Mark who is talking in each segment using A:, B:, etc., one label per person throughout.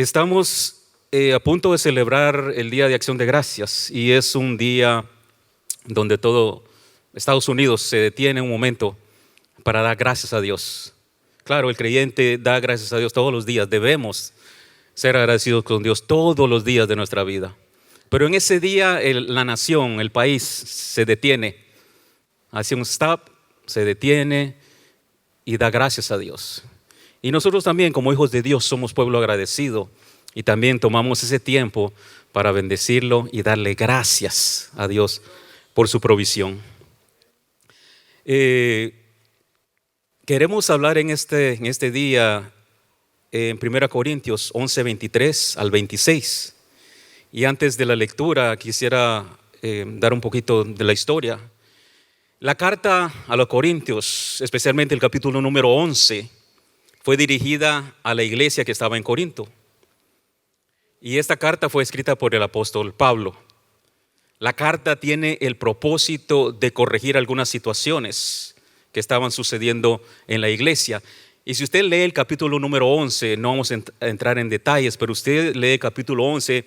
A: Estamos a punto de celebrar el Día de Acción de Gracias y es un día donde todo Estados Unidos se detiene un momento para dar gracias a Dios. Claro, el creyente da gracias a Dios todos los días. Debemos ser agradecidos con Dios todos los días de nuestra vida. Pero en ese día la nación, el país se detiene, hace un stop, se detiene y da gracias a Dios. Y nosotros también, como hijos de Dios, somos pueblo agradecido y también tomamos ese tiempo para bendecirlo y darle gracias a Dios por su provisión. Queremos hablar en este día en 1 Corintios 11, 23 al 26. Y antes de la lectura quisiera dar un poquito de la historia. La carta a los Corintios, especialmente el capítulo número 11, fue dirigida a la iglesia que estaba en Corinto. Y esta carta fue escrita por el apóstol Pablo. La carta tiene el propósito de corregir algunas situaciones que estaban sucediendo en la iglesia. Y si usted lee el capítulo número 11, no vamos a entrar en detalles, pero usted lee el capítulo 11,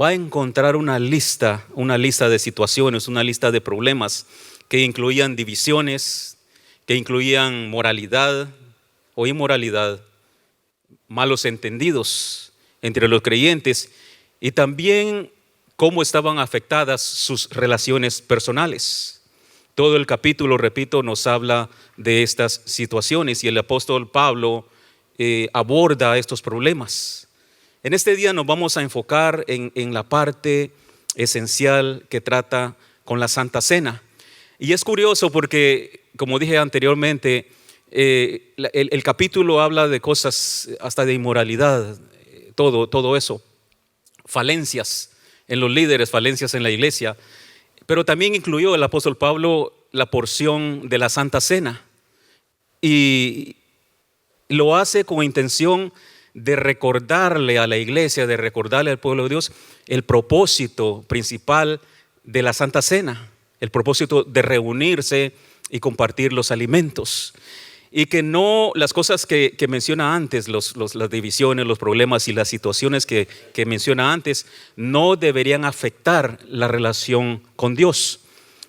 A: va a encontrar una lista de situaciones, una lista de problemas que incluían divisiones, que incluían moralidad o inmoralidad, malos entendidos entre los creyentes y también cómo estaban afectadas sus relaciones personales. Todo el capítulo, repito, nos habla de estas situaciones y el apóstol Pablo aborda estos problemas. En este día nos vamos a enfocar en la parte esencial que trata con la Santa Cena. Y es curioso porque, como dije anteriormente, el capítulo habla de cosas hasta de inmoralidad, todo eso, falencias en los líderes, falencias en la iglesia, pero también incluyó el apóstol Pablo la porción de la Santa Cena y lo hace con intención de recordarle a la iglesia, de recordarle al pueblo de Dios el propósito principal de la Santa Cena, el propósito de reunirse y compartir los alimentos. Y que no las cosas que menciona antes, las divisiones, los problemas y las situaciones que menciona antes, no deberían afectar la relación con Dios,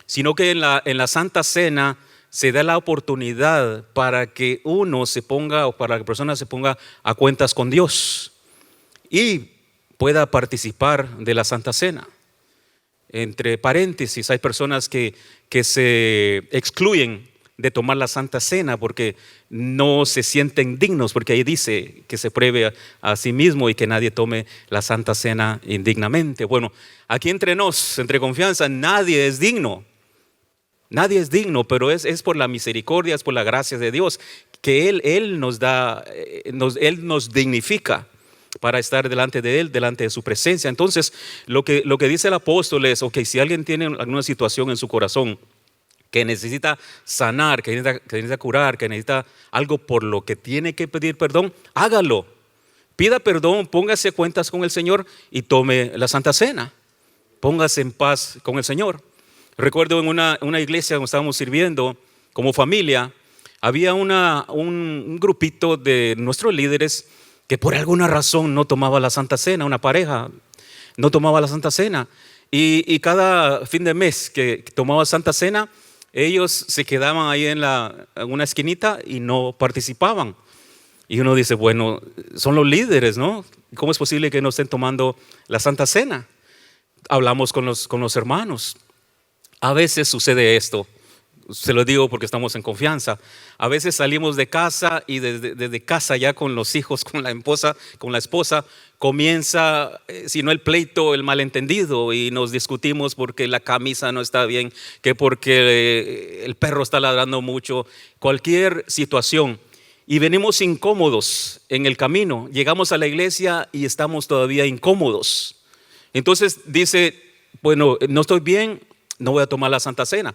A: sino que en la Santa Cena se da la oportunidad para que uno se ponga, o para que la persona se ponga a cuentas con Dios y pueda participar de la Santa Cena. Entre paréntesis, hay personas que se excluyen de tomar la Santa Cena porque no se sienten dignos, porque ahí dice que se pruebe a sí mismo y que nadie tome la Santa Cena indignamente. Bueno, aquí entre nos, entre confianza, nadie es digno. Nadie es digno, pero es por la misericordia, es por la gracia de Dios que Él nos da, Él nos dignifica para estar delante de Él, delante de su presencia. Entonces, lo que dice el apóstol es, ok, si alguien tiene alguna situación en su corazón que necesita sanar, que necesita curar, que necesita algo por lo que tiene que pedir perdón, hágalo. Pida perdón, póngase a cuentas con el Señor y tome la Santa Cena. Póngase en paz con el Señor. Recuerdo en una iglesia donde estábamos sirviendo como familia, había un grupito de nuestros líderes que por alguna razón no tomaba la Santa Cena, una pareja no tomaba la Santa Cena. Y cada fin de mes que tomaba Santa Cena, ellos se quedaban ahí en una esquinita y no participaban. Y uno dice, bueno, son los líderes, ¿no? ¿Cómo es posible que no estén tomando la Santa Cena? Hablamos con los hermanos. A veces sucede esto, se lo digo porque estamos en confianza. A veces salimos de casa y desde casa ya con los hijos, con la esposa, comienza, si no el pleito, el malentendido y nos discutimos porque la camisa no está bien, que porque el perro está ladrando mucho, cualquier situación. Y venimos incómodos en el camino, llegamos a la iglesia y estamos todavía incómodos. Entonces dice, bueno, no estoy bien, no voy a tomar la Santa Cena.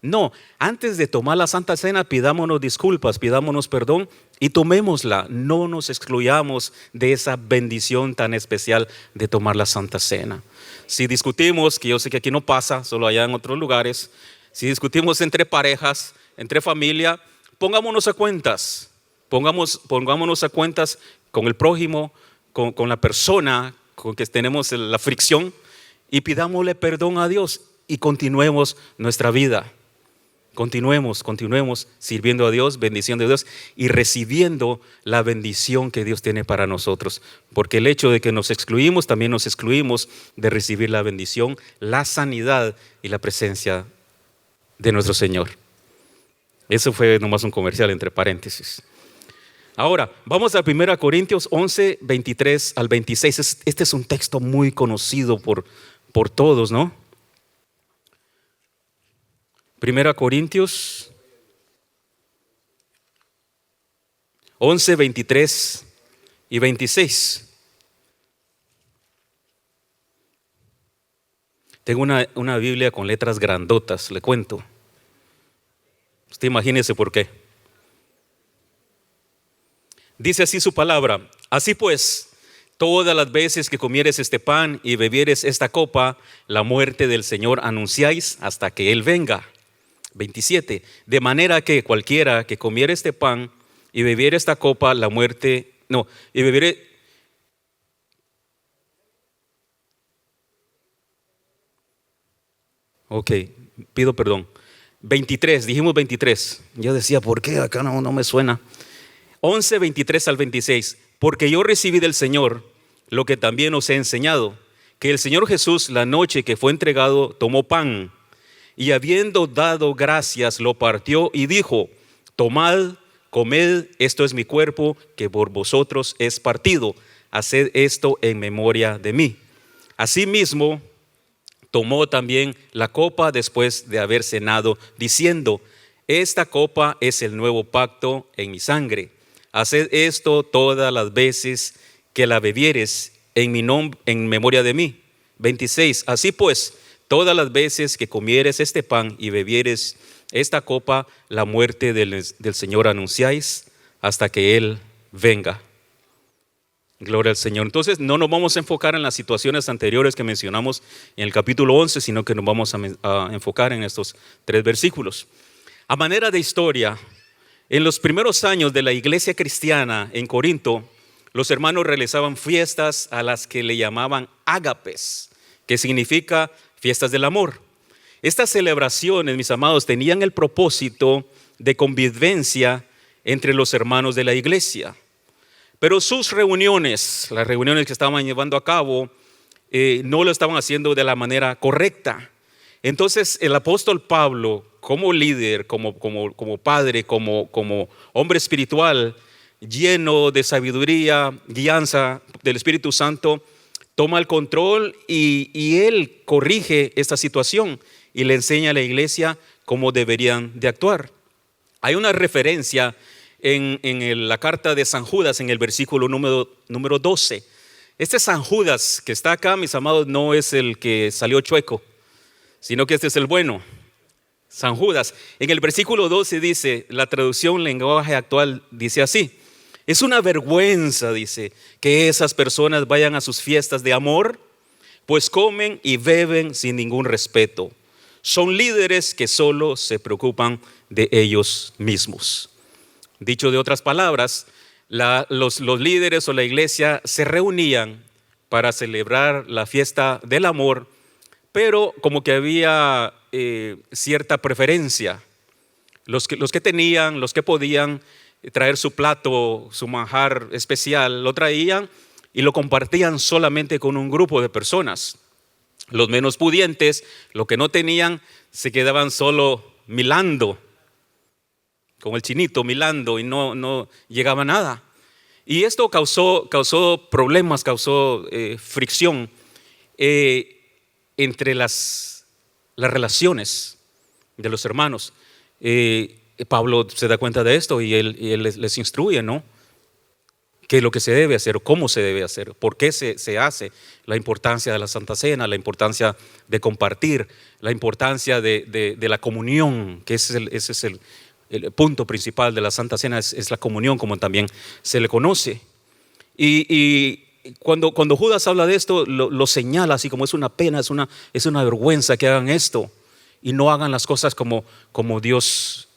A: No, antes de tomar la Santa Cena pidámonos disculpas, pidámonos perdón y tomémosla. No nos excluyamos de esa bendición tan especial de tomar la Santa Cena. Si discutimos, que yo sé que aquí no pasa, solo allá en otros lugares, si discutimos entre parejas, entre familia, pongámonos a cuentas. Pongámonos a cuentas con el prójimo, con la persona con que tenemos la fricción y pidámosle perdón a Dios y continuemos nuestra vida. Continuemos sirviendo a Dios, bendiciendo a Dios y recibiendo la bendición que Dios tiene para nosotros. Porque el hecho de que nos excluimos, también nos excluimos de recibir la bendición, la sanidad y la presencia de nuestro Señor. Eso fue nomás un comercial entre paréntesis. Ahora, vamos a 1 Corintios 11, 23 al 26. Este es un texto muy conocido por todos, ¿no? 1 Corintios 11, 23 y 26. Tengo una Biblia con letras grandotas, le cuento. Usted imagínese por qué. Dice así su palabra: así pues, todas las veces que comieres este pan y bebieres esta copa, la muerte del Señor anunciáis hasta que Él venga. 27. De manera que cualquiera que comiere este pan y bebiere esta copa, la muerte, y bebiere. Ok, pido perdón. 23, dijimos 23. Yo decía, ¿por qué acá no me suena? 11, 23 al 26. Porque yo recibí del Señor lo que también os he enseñado, que el Señor Jesús, la noche que fue entregado, tomó pan y habiendo dado gracias, lo partió y dijo: tomad, comed, esto es mi cuerpo que por vosotros es partido. Haced esto en memoria de mí. Asimismo, tomó también la copa después de haber cenado, diciendo: esta copa es el nuevo pacto en mi sangre. Haced esto todas las veces que la bebieres en memoria de mí. 26. Así pues, todas las veces que comieres este pan y bebieres esta copa, la muerte del Señor anunciáis hasta que Él venga. Gloria al Señor. Entonces no nos vamos a enfocar en las situaciones anteriores que mencionamos en el capítulo 11, sino que nos vamos a enfocar en estos 3 versículos. A manera de historia, en los primeros años de la iglesia cristiana en Corinto, los hermanos realizaban fiestas a las que le llamaban ágapes, que significa fiestas del amor. Estas celebraciones, mis amados, tenían el propósito de convivencia entre los hermanos de la iglesia. Pero sus reuniones, las reuniones que estaban llevando a cabo, no lo estaban haciendo de la manera correcta. Entonces el apóstol Pablo, como líder, como padre, como hombre espiritual, lleno de sabiduría, guianza del Espíritu Santo, toma el control y él corrige esta situación y le enseña a la iglesia cómo deberían de actuar. Hay una referencia en la carta de San Judas, en el versículo número 12. Este San Judas que está acá, mis amados, no es el que salió chueco, sino que este es el bueno. San Judas, en el versículo 12 dice, la traducción lenguaje actual dice así: es una vergüenza, dice, que esas personas vayan a sus fiestas de amor, pues comen y beben sin ningún respeto. Son líderes que solo se preocupan de ellos mismos. Dicho de otras palabras, los líderes o la iglesia se reunían para celebrar la fiesta del amor, pero como que había cierta preferencia. Los que tenían, los que podían traer su plato, su manjar especial, lo traían y lo compartían solamente con un grupo de personas. Los menos pudientes, los que no tenían, se quedaban solo milando, con el chinito milando, y no llegaba a nada. Y esto causó problemas, causó fricción entre las relaciones de los hermanos. Pablo se da cuenta de esto y él les instruye, ¿no? ¿Qué es lo que se debe hacer? ¿Cómo se debe hacer? ¿Por qué se hace? La importancia de la Santa Cena, la importancia de compartir, la importancia de la comunión, que ese es el punto principal de la Santa Cena, es la comunión, como también se le conoce. Y cuando Judas habla de esto, lo señala así como es una pena, es una vergüenza que hagan esto y no hagan las cosas como Dios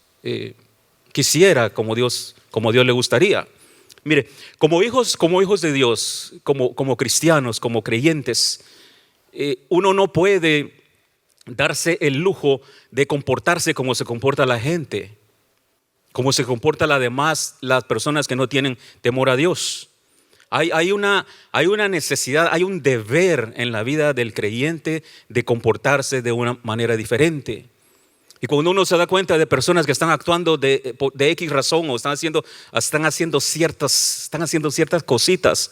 A: quisiera, como Dios le gustaría. Mire, como hijos de Dios, como cristianos, como creyentes, uno no puede darse el lujo de comportarse como se comporta la gente, como se comporta las personas que no tienen temor a Dios. Hay una necesidad, hay un deber en la vida del creyente de comportarse de una manera diferente. Y cuando uno se da cuenta de personas que están actuando de X razón o están haciendo ciertas cositas,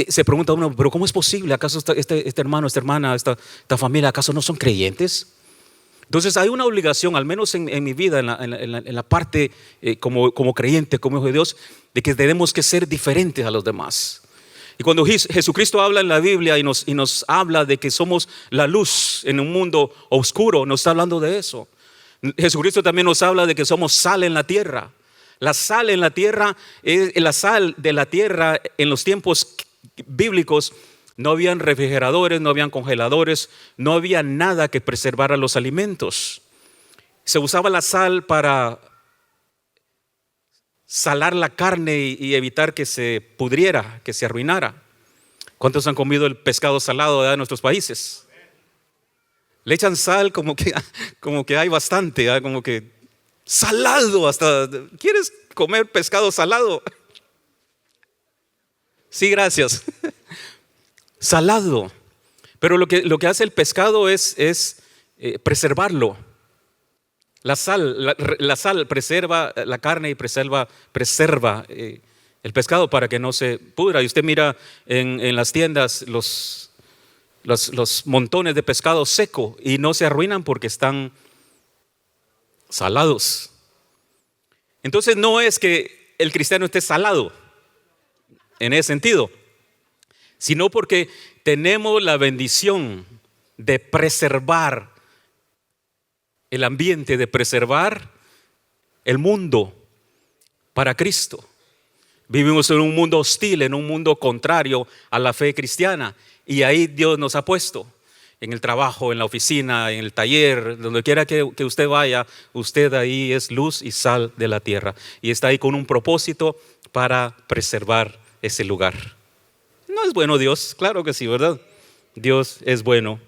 A: se pregunta uno, pero ¿cómo es posible? ¿Acaso este hermano, esta hermana, esta familia, acaso no son creyentes? Entonces hay una obligación, al menos en mi vida, en la parte como creyente, como hijo de Dios, de que tenemos que ser diferentes a los demás. Y cuando Jesucristo habla en la Biblia y nos habla de que somos la luz en un mundo oscuro, nos está hablando de eso. Jesucristo también nos habla de que somos sal en la tierra. La sal en la tierra, la sal de la tierra en los tiempos bíblicos, no habían refrigeradores, no habían congeladores, no había nada que preservara los alimentos. Se usaba la sal para salar la carne y evitar que se pudriera, que se arruinara. ¿Cuántos han comido el pescado salado de nuestros países? Le echan sal como que hay bastante, como que salado hasta. ¿Quieres comer pescado salado? Sí, gracias. Salado. Pero lo que hace el pescado es preservarlo. La sal preserva la carne y preserva el pescado para que no se pudra. Y usted mira en las tiendas los montones de pescado seco y no se arruinan porque están salados. Entonces no es que el cristiano esté salado en ese sentido, sino porque tenemos la bendición de preservar el ambiente, de preservar el mundo para Cristo. Vivimos en un mundo hostil, en un mundo contrario a la fe cristiana, y ahí Dios nos ha puesto. En el trabajo, en la oficina, en el taller, donde quiera que usted vaya, usted ahí es luz y sal de la tierra. Y está ahí con un propósito para preservar ese lugar. ¿No es bueno Dios? Claro que sí, ¿verdad? Dios es bueno.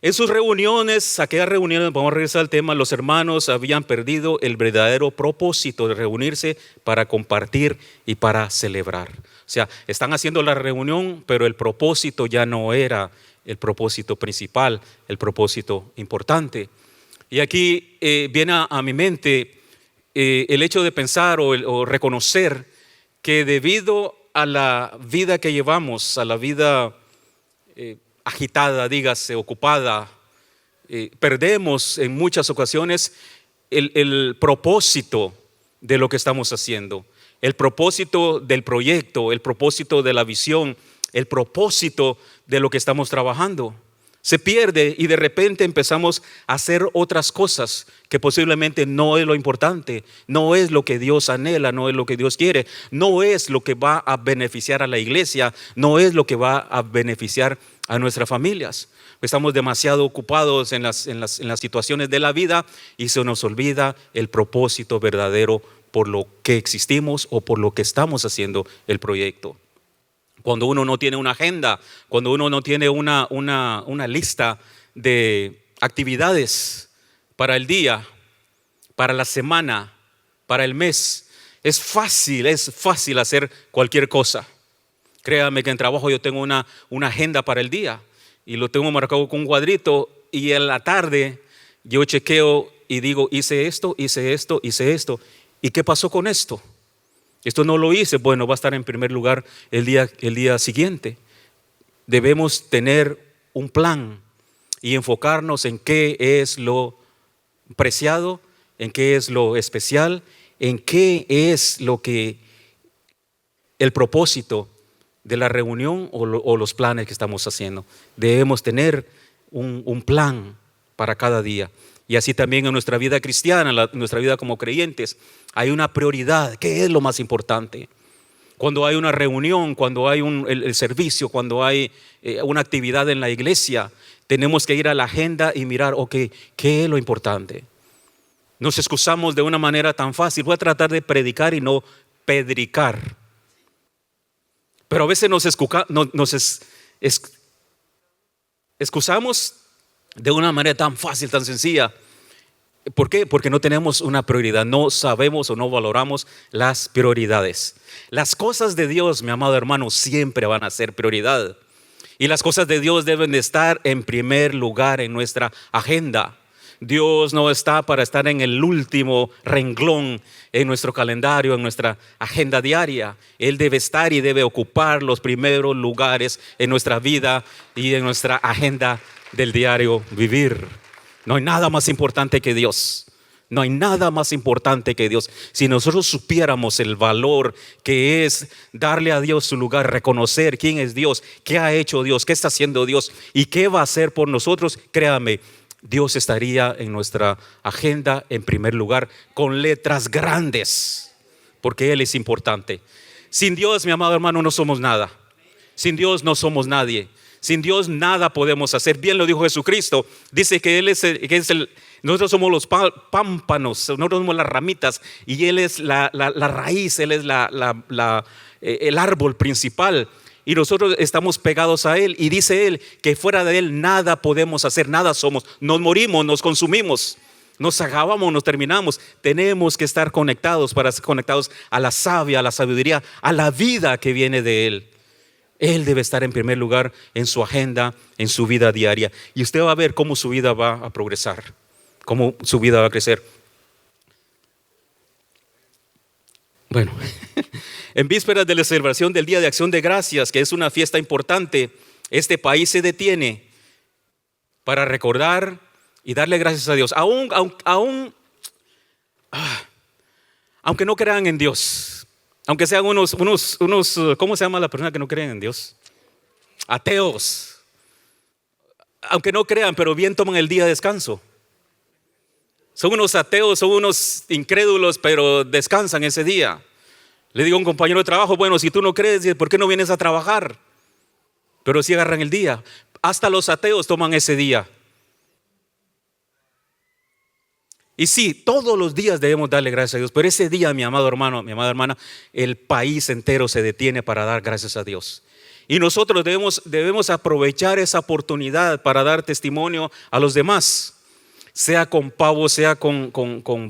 A: En sus reuniones, aquellas reuniones, vamos a regresar al tema, los hermanos habían perdido el verdadero propósito de reunirse para compartir y para celebrar. O sea, están haciendo la reunión, pero el propósito ya no era el propósito principal, el propósito importante. Y aquí viene a mi mente el hecho de pensar o reconocer que debido a la vida que llevamos, a la vida agitada, dígase, ocupada, perdemos en muchas ocasiones el propósito de lo que estamos haciendo, el propósito del proyecto, el propósito de la visión, el propósito de lo que estamos trabajando. Se pierde y de repente empezamos a hacer otras cosas que posiblemente no es lo importante, no es lo que Dios anhela, no es lo que Dios quiere, no es lo que va a beneficiar a la iglesia, no es lo que va a beneficiar a nuestras familias. Estamos demasiado ocupados en las situaciones de la vida y se nos olvida el propósito verdadero por lo que existimos o por lo que estamos haciendo el proyecto. Cuando uno no tiene una agenda, cuando uno no tiene una lista de actividades para el día, para la semana, para el mes, es fácil hacer cualquier cosa. Créame que en trabajo yo tengo una agenda para el día y lo tengo marcado con un cuadrito y en la tarde yo chequeo y digo, hice esto. ¿Y qué pasó con esto? Esto no lo hice, bueno, va a estar en primer lugar el día siguiente. Debemos tener un plan y enfocarnos en qué es lo preciado, en qué es lo especial, en qué es lo que el propósito de la reunión o los planes que estamos haciendo. Debemos tener un plan para cada día. Y así también en nuestra vida cristiana, en nuestra vida como creyentes, hay una prioridad. ¿Qué es lo más importante? Cuando hay una reunión, cuando hay el servicio, cuando hay una actividad en la iglesia, tenemos que ir a la agenda y mirar, ok, ¿qué es lo importante? Nos excusamos de una manera tan fácil. Voy a tratar de predicar y no pedricar. Pero a veces excusamos de una manera tan fácil, tan sencilla. ¿Por qué? Porque no tenemos una prioridad. No sabemos o no valoramos las prioridades. Las cosas de Dios, mi amado hermano, siempre van a ser prioridad. Y las cosas de Dios deben de estar en primer lugar en nuestra agenda. Dios no está para estar en el último renglón en nuestro calendario, en nuestra agenda diaria. Él debe estar y debe ocupar los primeros lugares en nuestra vida y en nuestra agenda del diario vivir. No hay nada más importante que Dios. No hay nada más importante que Dios. Si nosotros supiéramos el valor que es darle a Dios su lugar, reconocer quién es Dios, qué ha hecho Dios, qué está haciendo Dios y qué va a hacer por nosotros, créame, Dios estaría en nuestra agenda en primer lugar con letras grandes, porque Él es importante. Sin Dios, mi amado hermano, no somos nada. Sin Dios no somos nadie. Sin Dios nada podemos hacer. Bien lo dijo Jesucristo. Dice que Él nosotros somos los pámpanos, nosotros somos las ramitas y Él es la raíz, Él es el árbol principal. Y nosotros estamos pegados a Él. Y dice Él que fuera de Él nada podemos hacer, nada somos. Nos morimos, nos consumimos, nos acabamos, nos terminamos. Tenemos que estar conectados para ser conectados a la savia, a la sabiduría, a la vida que viene de Él. Él debe estar en primer lugar en su agenda, en su vida diaria. Y usted va a ver cómo su vida va a progresar, cómo su vida va a crecer. Bueno, en vísperas de la celebración del Día de Acción de Gracias, que es una fiesta importante, este país se detiene para recordar y darle gracias a Dios. Aunque no crean en Dios, aunque sean unos, ¿cómo se llama la persona que no creen en Dios? Ateos. Aunque no crean, pero bien toman el día de descanso. Son unos ateos, son unos incrédulos, pero descansan ese día. Le digo a un compañero de trabajo, bueno, si tú no crees, ¿por qué no vienes a trabajar? Pero sí agarran el día. Hasta los ateos toman ese día. Y sí, todos los días debemos darle gracias a Dios. Pero ese día, mi amado hermano, mi amada hermana, el país entero se detiene para dar gracias a Dios. Y nosotros debemos aprovechar esa oportunidad para dar testimonio a los demás. Sea con pavo, sea con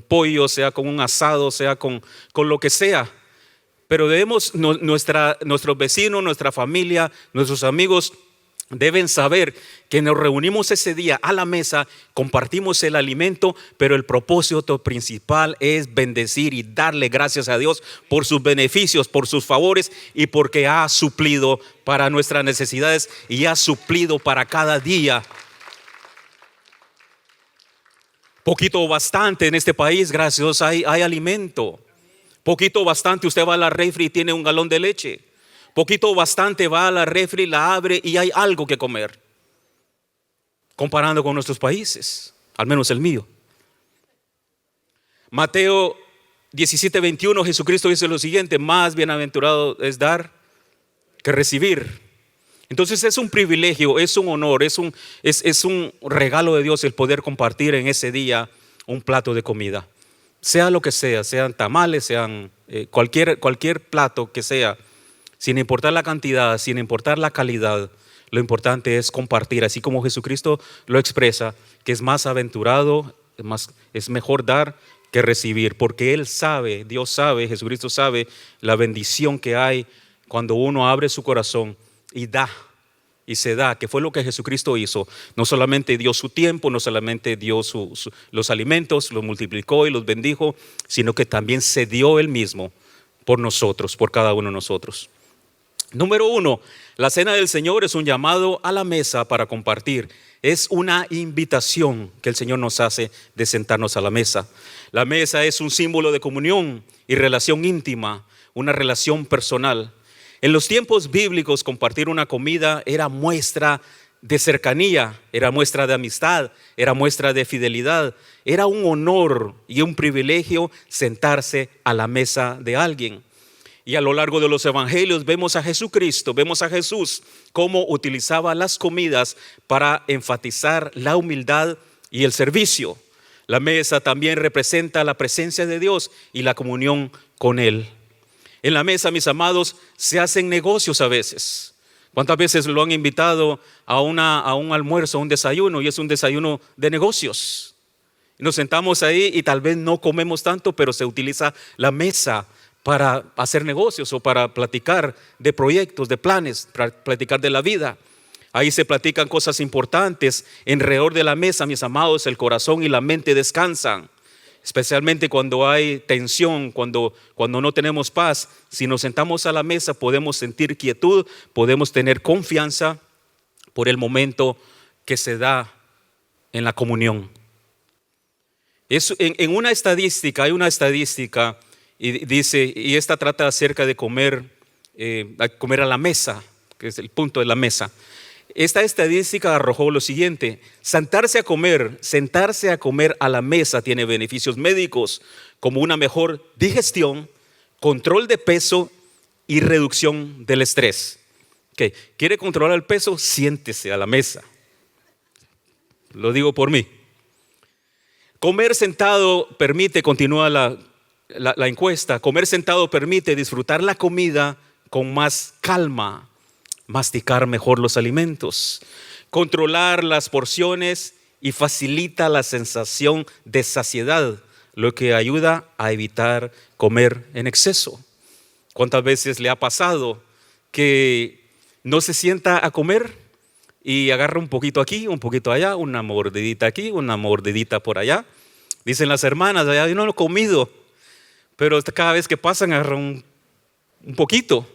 A: pollo, sea con un asado, sea con lo que sea. Pero nuestros vecinos, nuestra familia, nuestros amigos deben saber que nos reunimos ese día a la mesa, compartimos el alimento, pero el propósito principal es bendecir y darle gracias a Dios por sus beneficios, por sus favores y porque ha suplido para nuestras necesidades y ha suplido para cada día. Poquito o bastante en este país, gracias a Dios, hay alimento. Poquito o bastante, usted va a la refri y tiene un galón de leche. Poquito o bastante va a la refri, la abre y hay algo que comer. Comparando con nuestros países, al menos el mío. Mateo 17:21, Jesucristo dice lo siguiente: más bienaventurado es dar que recibir. Entonces es un privilegio, es un honor, es un regalo de Dios el poder compartir en ese día un plato de comida. Sea lo que sea, sean tamales, sean cualquier plato que sea, sin importar la cantidad, sin importar la calidad, lo importante es compartir, así como Jesucristo lo expresa, que es más aventurado, es mejor dar que recibir, porque Él sabe, Dios sabe, Jesucristo sabe la bendición que hay cuando uno abre su corazón y da, y se da, que fue lo que Jesucristo hizo. No solamente dio su tiempo, no solamente dio los alimentos, los multiplicó y los bendijo, sino que también se dio Él mismo por nosotros, por cada uno de nosotros. Número 1, la cena del Señor es un llamado a la mesa para compartir. Es una invitación que el Señor nos hace de sentarnos a la mesa. La mesa es un símbolo de comunión y relación íntima, una relación personal. En los tiempos bíblicos, compartir una comida era muestra de cercanía, era muestra de amistad, era muestra de fidelidad. Era un honor y un privilegio sentarse a la mesa de alguien. Y a lo largo de los evangelios vemos a Jesucristo, vemos a Jesús cómo utilizaba las comidas para enfatizar la humildad y el servicio. La mesa también representa la presencia de Dios y la comunión con Él. En la mesa, mis amados, se hacen negocios a veces. ¿Cuántas veces lo han invitado a un almuerzo, a un desayuno, y es un desayuno de negocios? Nos sentamos ahí y tal vez no comemos tanto, pero se utiliza la mesa para hacer negocios o para platicar de proyectos, de planes, para platicar de la vida. Ahí se platican cosas importantes. Alrededor de la mesa, mis amados, el corazón y la mente descansan. Especialmente cuando hay tensión, cuando no tenemos paz. Si nos sentamos a la mesa podemos sentir quietud, podemos tener confianza por el momento que se da en la comunión. En una estadística, hay una estadística y dice, y esta trata acerca de comer a la mesa, que es el punto de la mesa. Esta estadística arrojó lo siguiente: sentarse a comer a la mesa tiene beneficios médicos como una mejor digestión, control de peso y reducción del estrés. ¿Qué? ¿Quiere controlar el peso? Siéntese a la mesa. Lo digo por mí. Comer sentado permite, continúa la encuesta, comer sentado permite disfrutar la comida con más calma, masticar mejor los alimentos, controlar las porciones y facilita la sensación de saciedad, lo que ayuda a evitar comer en exceso. ¿Cuántas veces le ha pasado que no se sienta a comer y agarra un poquito aquí, un poquito allá, una mordidita aquí, una mordidita por allá? Dicen las hermanas, yo no lo he comido, pero cada vez que pasan agarran un poquito.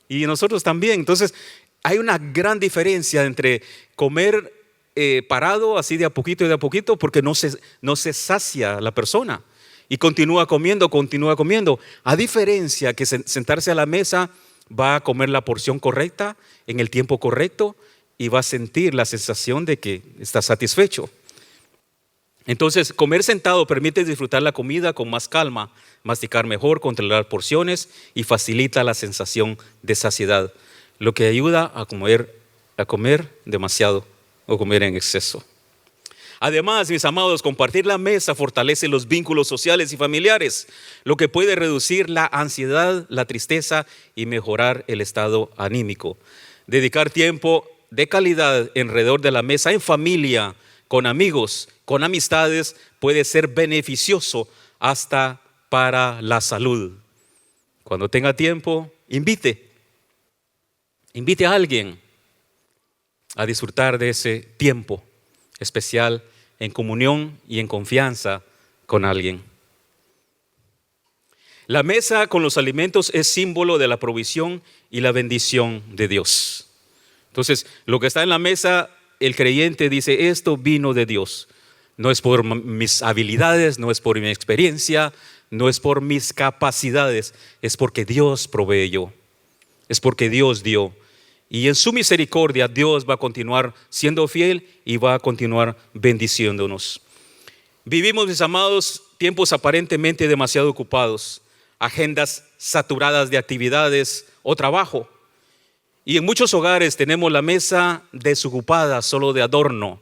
A: Y nosotros también. Entonces hay una gran diferencia entre comer parado así de a poquito y de a poquito, porque no se sacia la persona y continúa comiendo. A diferencia que sentarse a la mesa, va a comer la porción correcta en el tiempo correcto y va a sentir la sensación de que está satisfecho. Entonces, comer sentado permite disfrutar la comida con más calma, masticar mejor, controlar porciones y facilita la sensación de saciedad, lo que ayuda a comer demasiado o comer en exceso. Además, mis amados, compartir la mesa fortalece los vínculos sociales y familiares, lo que puede reducir la ansiedad, la tristeza y mejorar el estado anímico. Dedicar tiempo de calidad alrededor de la mesa en familia, con amigos, con amistades, puede ser beneficioso hasta para la salud. Cuando tenga tiempo, invite a alguien a disfrutar de ese tiempo especial en comunión y en confianza con alguien. La mesa con los alimentos es símbolo de la provisión y la bendición de Dios. Entonces, lo que está en la mesa, el creyente dice, esto vino de Dios. No es por mis habilidades, no es por mi experiencia, no es por mis capacidades, es porque Dios proveyó, es porque Dios dio. Y en su misericordia Dios va a continuar siendo fiel y va a continuar bendiciéndonos. Vivimos, mis amados, tiempos aparentemente demasiado ocupados, agendas saturadas de actividades o trabajo. Y en muchos hogares tenemos la mesa desocupada, solo de adorno.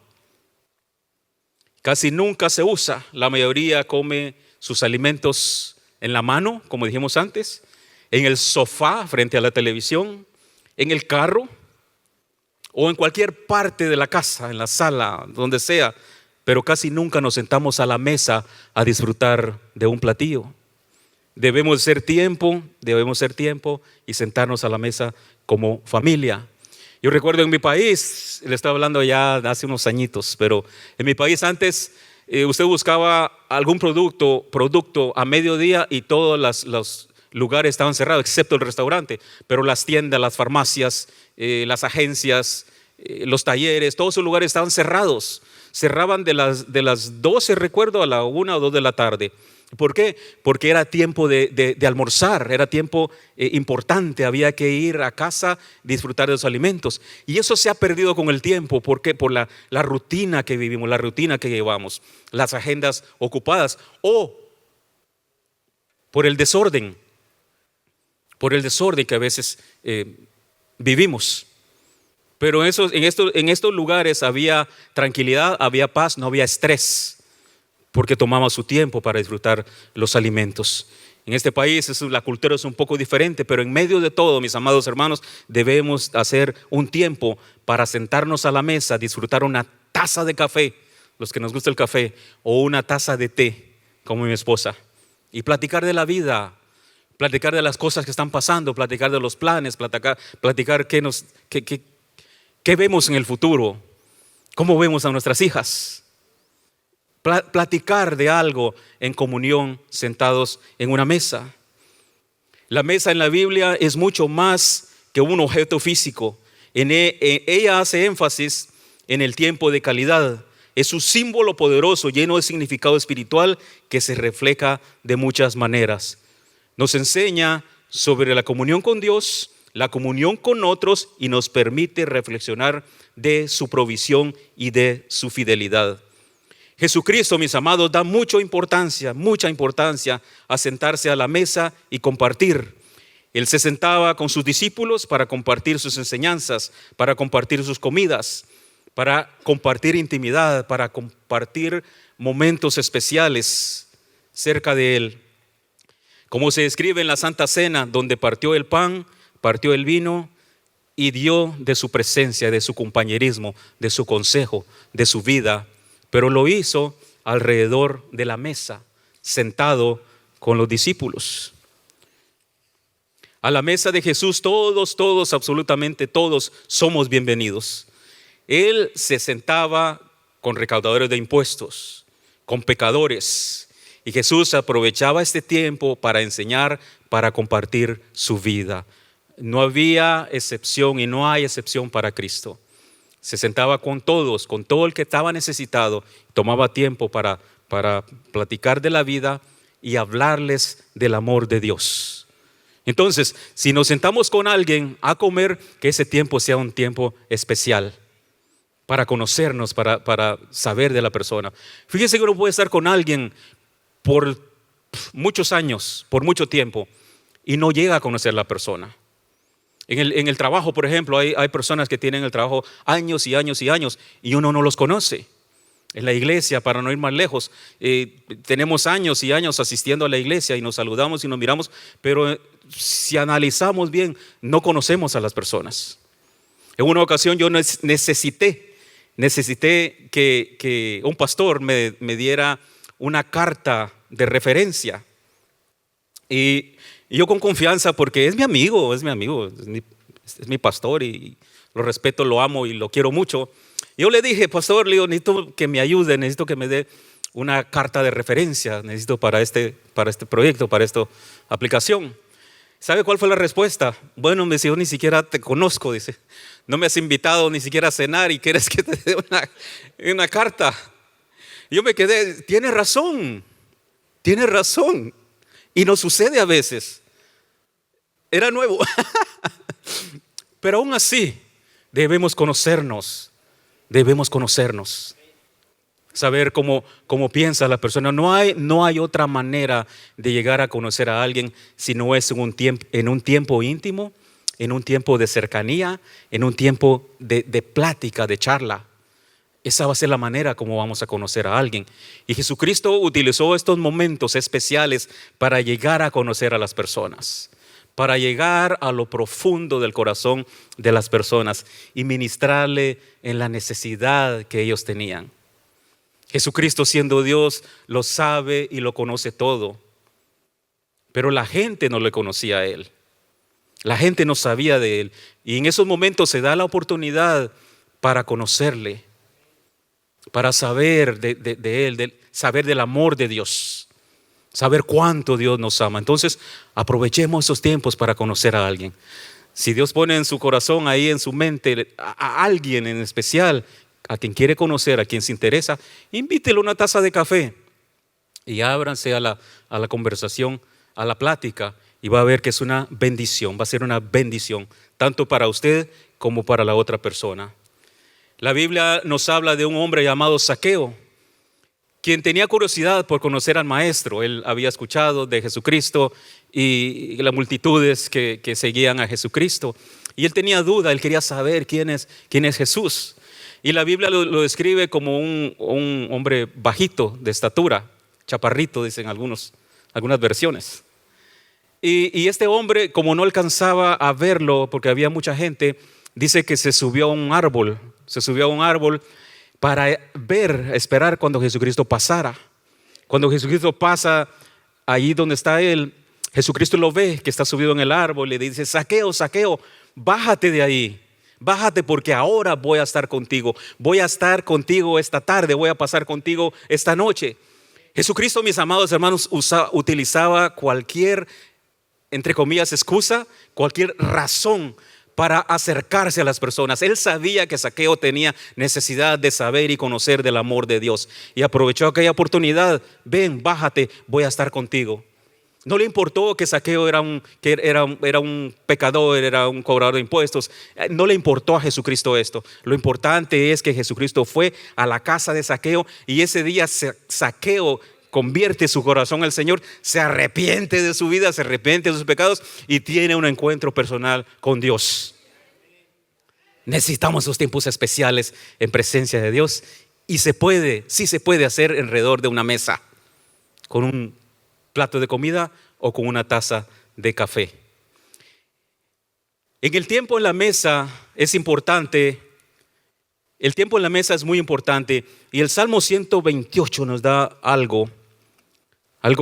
A: Casi nunca se usa. La mayoría come sus alimentos en la mano, como dijimos antes, en el sofá frente a la televisión, en el carro o en cualquier parte de la casa, en la sala, donde sea, pero casi nunca nos sentamos a la mesa a disfrutar de un platillo. Debemos ser tiempo y sentarnos a la mesa como familia. Yo recuerdo en mi país, le estaba hablando ya hace unos añitos, pero en mi país antes usted buscaba algún producto a mediodía y todos los lugares estaban cerrados, excepto el restaurante, pero las tiendas, las farmacias, las agencias, los talleres, todos esos lugares estaban cerrados. Cerraban de las 12, recuerdo, a la 1 o 2 de la tarde. ¿Por qué? Porque era tiempo de almorzar, era tiempo importante, había que ir a casa, disfrutar de los alimentos. Y eso se ha perdido con el tiempo. ¿Por qué? Por la rutina que vivimos, la rutina que llevamos, las agendas ocupadas o por el desorden que a veces vivimos. Pero en estos lugares había tranquilidad, había paz, no había estrés. porque tomaba su tiempo para disfrutar los alimentos. En este país la cultura es un poco diferente, pero en medio de todo, mis amados hermanos, debemos hacer un tiempo para sentarnos a la mesa, disfrutar una taza de café, los que nos gusta el café, o una taza de té, como mi esposa, y platicar de la vida, platicar de las cosas que están pasando, platicar de los planes, platicar qué vemos en el futuro, cómo vemos a nuestras hijas. Platicar de algo en comunión, sentados en una mesa. La mesa en la Biblia es mucho más que un objeto físico. Ella hace énfasis en el tiempo de calidad. Es un símbolo poderoso, lleno de significado espiritual que se refleja de muchas maneras. Nos enseña sobre la comunión con Dios, la comunión con otros, y nos permite reflexionar de su provisión y de su fidelidad. Jesucristo, mis amados, da mucha importancia a sentarse a la mesa y compartir. Él se sentaba con sus discípulos para compartir sus enseñanzas, para compartir sus comidas, para compartir intimidad, para compartir momentos especiales cerca de Él. Como se describe en la Santa Cena, donde partió el pan, partió el vino y dio de su presencia, de su compañerismo, de su consejo, de su vida. Pero lo hizo alrededor de la mesa, sentado con los discípulos. A la mesa de Jesús todos, absolutamente todos somos bienvenidos. Él se sentaba con recaudadores de impuestos, con pecadores. Y Jesús aprovechaba este tiempo para enseñar, para compartir su vida. No había excepción y no hay excepción para Cristo. Se sentaba con todos, con todo el que estaba necesitado, tomaba tiempo para platicar de la vida y hablarles del amor de Dios. Entonces, si nos sentamos con alguien a comer, que ese tiempo sea un tiempo especial para conocernos, para saber de la persona. Fíjense que uno puede estar con alguien por muchos años, por mucho tiempo, y no llega a conocer a la persona. En el trabajo, por ejemplo, hay personas que tienen el trabajo años y años y años y uno no los conoce. En la iglesia, para no ir más lejos, tenemos años y años asistiendo a la iglesia y nos saludamos y nos miramos, pero si analizamos bien, no conocemos a las personas. En una ocasión yo necesité que un pastor me diera una carta de referencia. Y yo con confianza, porque es mi amigo, es mi pastor y lo respeto, lo amo y lo quiero mucho. Yo le dije, pastor, necesito que me ayude, necesito que me dé una carta de referencia, necesito para este proyecto, para esta aplicación. ¿Sabe cuál fue la respuesta? Bueno, me dice, yo ni siquiera te conozco, dice. No me has invitado ni siquiera a cenar y quieres que te dé una carta. Yo me quedé, tiene razón. Y nos sucede a veces. Era nuevo. Pero aún así, debemos conocernos. Saber cómo piensa la persona. No hay otra manera de llegar a conocer a alguien si no es en un tiempo íntimo, en un tiempo de cercanía, en un tiempo de plática, de charla. Esa va a ser la manera como vamos a conocer a alguien. Y Jesucristo utilizó estos momentos especiales para llegar a conocer a las personas, para llegar a lo profundo del corazón de las personas y ministrarle en la necesidad que ellos tenían. Jesucristo, siendo Dios, lo sabe y lo conoce todo. Pero la gente no le conocía a Él. La gente no sabía de Él. Y en esos momentos se da la oportunidad para conocerle, para saber de Él, saber del amor de Dios, saber cuánto Dios nos ama. Entonces, aprovechemos esos tiempos para conocer a alguien. Si Dios pone en su corazón, ahí en su mente, a alguien en especial, a quien quiere conocer, a quien se interesa, invítelo a una taza de café y ábranse a la conversación, a la plática, y va a ver que es una bendición, va a ser una bendición, tanto para usted como para la otra persona. La Biblia nos habla de un hombre llamado Zaqueo, quien tenía curiosidad por conocer al maestro. Él había escuchado de Jesucristo y las multitudes que seguían a Jesucristo. Y él tenía duda, él quería saber quién es Jesús. Y la Biblia lo describe como un hombre bajito de estatura, chaparrito, dicen algunas versiones. Y este hombre, como no alcanzaba a verlo porque había mucha gente, dice que se subió a un árbol para esperar cuando Jesucristo pasara. Cuando Jesucristo pasa allí donde está él, Jesucristo lo ve que está subido en el árbol y le dice: Zaqueo, Zaqueo, bájate de ahí, bájate porque ahora voy a estar contigo esta tarde, voy a pasar contigo esta noche. Jesucristo, mis amados hermanos, utilizaba cualquier, entre comillas, excusa, cualquier razón para acercarse a las personas. Él sabía que Zaqueo tenía necesidad de saber y conocer del amor de Dios y aprovechó aquella oportunidad. Ven, bájate, voy a estar contigo. No le importó que Zaqueo era un pecador, era un cobrador de impuestos. No le importó a Jesucristo esto. Lo importante es que Jesucristo fue a la casa de Zaqueo y ese día Zaqueo convierte su corazón al Señor, se arrepiente de su vida, se arrepiente de sus pecados y tiene un encuentro personal con Dios. Necesitamos esos tiempos especiales en presencia de Dios y sí se puede hacer alrededor de una mesa, con un plato de comida o con una taza de café. En el tiempo en la mesa es importante. El tiempo en la mesa es muy importante y el Salmo 128 nos da algo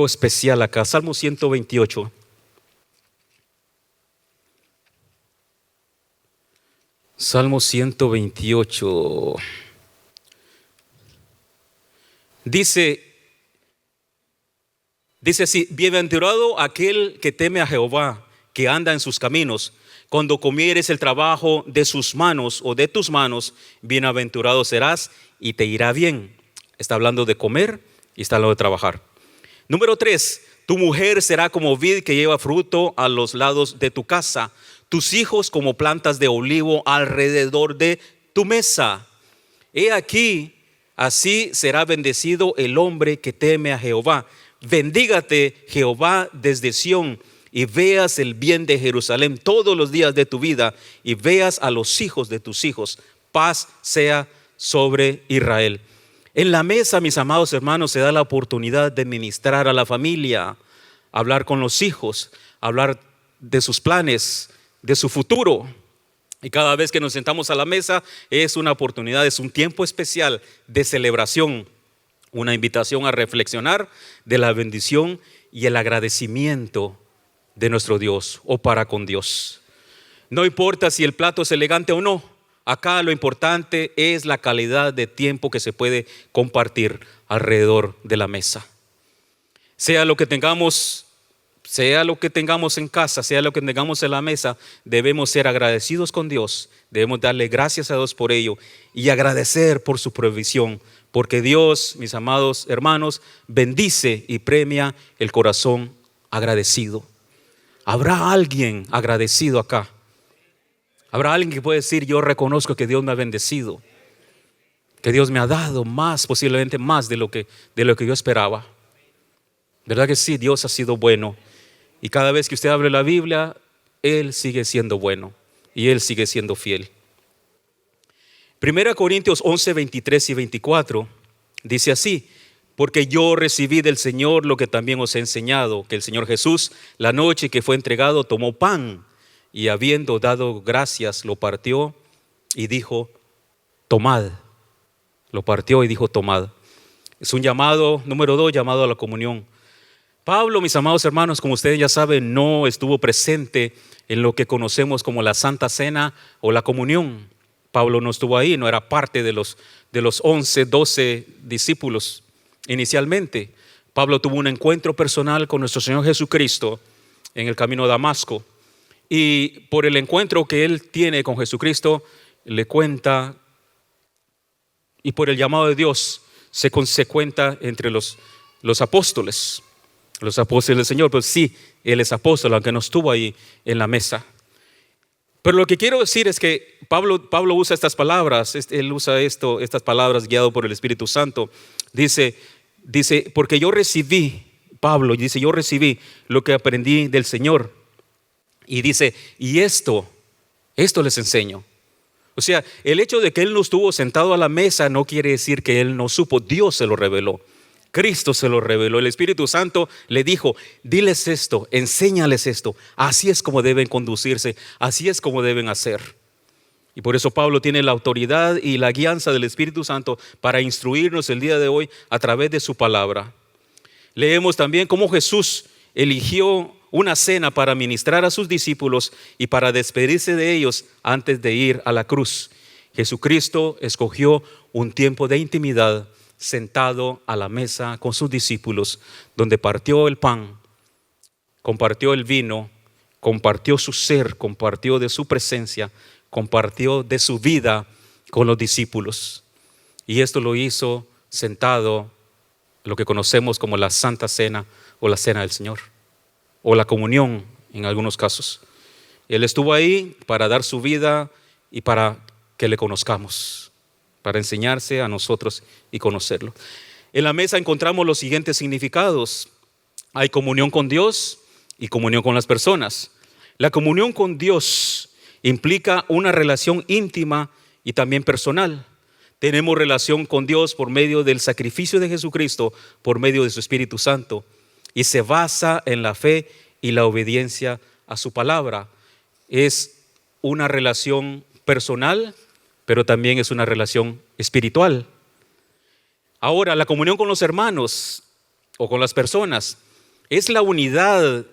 A: especial acá. Salmo 128. Salmo 128. Dice así: bienaventurado aquel que teme a Jehová, que anda en sus caminos. Cuando comieres el trabajo de sus manos o de tus manos, bienaventurado serás y te irá bien. Está hablando de comer y está hablando de trabajar. Número 3, tu mujer será como vid que lleva fruto a los lados de tu casa, tus hijos como plantas de olivo alrededor de tu mesa. He aquí, así será bendecido el hombre que teme a Jehová. Bendígate Jehová desde Sión y veas el bien de Jerusalén todos los días de tu vida y veas a los hijos de tus hijos. Paz sea sobre Israel. En la mesa, mis amados hermanos, se da la oportunidad de ministrar a la familia, hablar con los hijos, hablar de sus planes, de su futuro. Y cada vez que nos sentamos a la mesa es una oportunidad, es un tiempo especial de celebración, una invitación a reflexionar de la bendición y el agradecimiento de nuestro Dios o para con Dios. No importa si el plato es elegante o no. Acá lo importante es la calidad de tiempo que se puede compartir alrededor de la mesa. Sea lo que tengamos en casa, sea lo que tengamos en la mesa, debemos ser agradecidos con Dios. Debemos darle gracias a Dios por ello y agradecer por su provisión, porque Dios, mis amados hermanos, bendice y premia el corazón agradecido. ¿Habrá alguien agradecido acá? Habrá alguien que puede decir: yo reconozco que Dios me ha bendecido, que Dios me ha dado más, posiblemente más de lo que yo esperaba. ¿Verdad que sí? Dios ha sido bueno. Y cada vez que usted abre la Biblia, Él sigue siendo bueno y Él sigue siendo fiel. 1 Corintios 11, 23 y 24 dice así: porque yo recibí del Señor lo que también os he enseñado, que el Señor Jesús, la noche que fue entregado, tomó pan y habiendo dado gracias, lo partió y dijo: tomad. Lo partió y dijo: tomad. Es un llamado, número 2, llamado a la comunión. Pablo, mis amados hermanos, como ustedes ya saben, no estuvo presente en lo que conocemos como la Santa Cena o la comunión. Pablo no estuvo ahí, no era parte de los 11, 12 discípulos inicialmente. Pablo tuvo un encuentro personal con nuestro Señor Jesucristo en el camino a Damasco. Y por el encuentro que él tiene con Jesucristo, le cuenta, y por el llamado de Dios, se cuenta entre los apóstoles. Los apóstoles del Señor, pues sí, él es apóstol, aunque no estuvo ahí en la mesa. Pero lo que quiero decir es que Pablo usa estas palabras, él usa estas palabras guiado por el Espíritu Santo. Dice, porque yo recibí, Pablo dice, yo recibí lo que aprendí del Señor. Y dice, y esto les enseño. O sea, el hecho de que Él no estuvo sentado a la mesa no quiere decir que Él no supo. Dios se lo reveló. Cristo se lo reveló. El Espíritu Santo le dijo: diles esto, enséñales esto. Así es como deben conducirse, así es como deben hacer. Y por eso Pablo tiene la autoridad y la guianza del Espíritu Santo para instruirnos el día de hoy a través de su palabra. Leemos también cómo Jesús eligió una cena para ministrar a sus discípulos y para despedirse de ellos antes de ir a la cruz. Jesucristo escogió un tiempo de intimidad sentado a la mesa con sus discípulos, donde partió el pan, compartió el vino, compartió su ser, compartió de su presencia, compartió de su vida con los discípulos. Y esto lo hizo sentado, lo que conocemos como la Santa Cena o la Cena del Señor, o la comunión en algunos casos. Él estuvo ahí para dar su vida y para que le conozcamos, para enseñarse a nosotros y conocerlo. En la mesa encontramos los siguientes significados. Hay comunión con Dios y comunión con las personas. La comunión con Dios implica una relación íntima y también personal. Tenemos relación con Dios por medio del sacrificio de Jesucristo, por medio de su Espíritu Santo, y se basa en la fe y la obediencia a su palabra. Es una relación personal, pero también es una relación espiritual. Ahora, la comunión con los hermanos o con las personas es la unidad,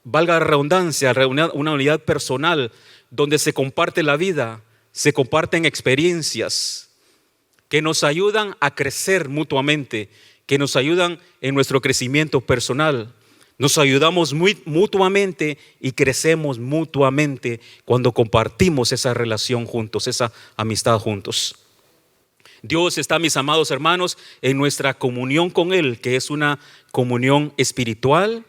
A: valga la redundancia, una unidad personal donde se comparte la vida, se comparten experiencias que nos ayudan a crecer mutuamente, que nos ayudan en nuestro crecimiento personal. Nos ayudamos mutuamente y crecemos mutuamente cuando compartimos esa relación juntos, esa amistad juntos. Dios está, mis amados hermanos, en nuestra comunión con Él, que es una comunión espiritual,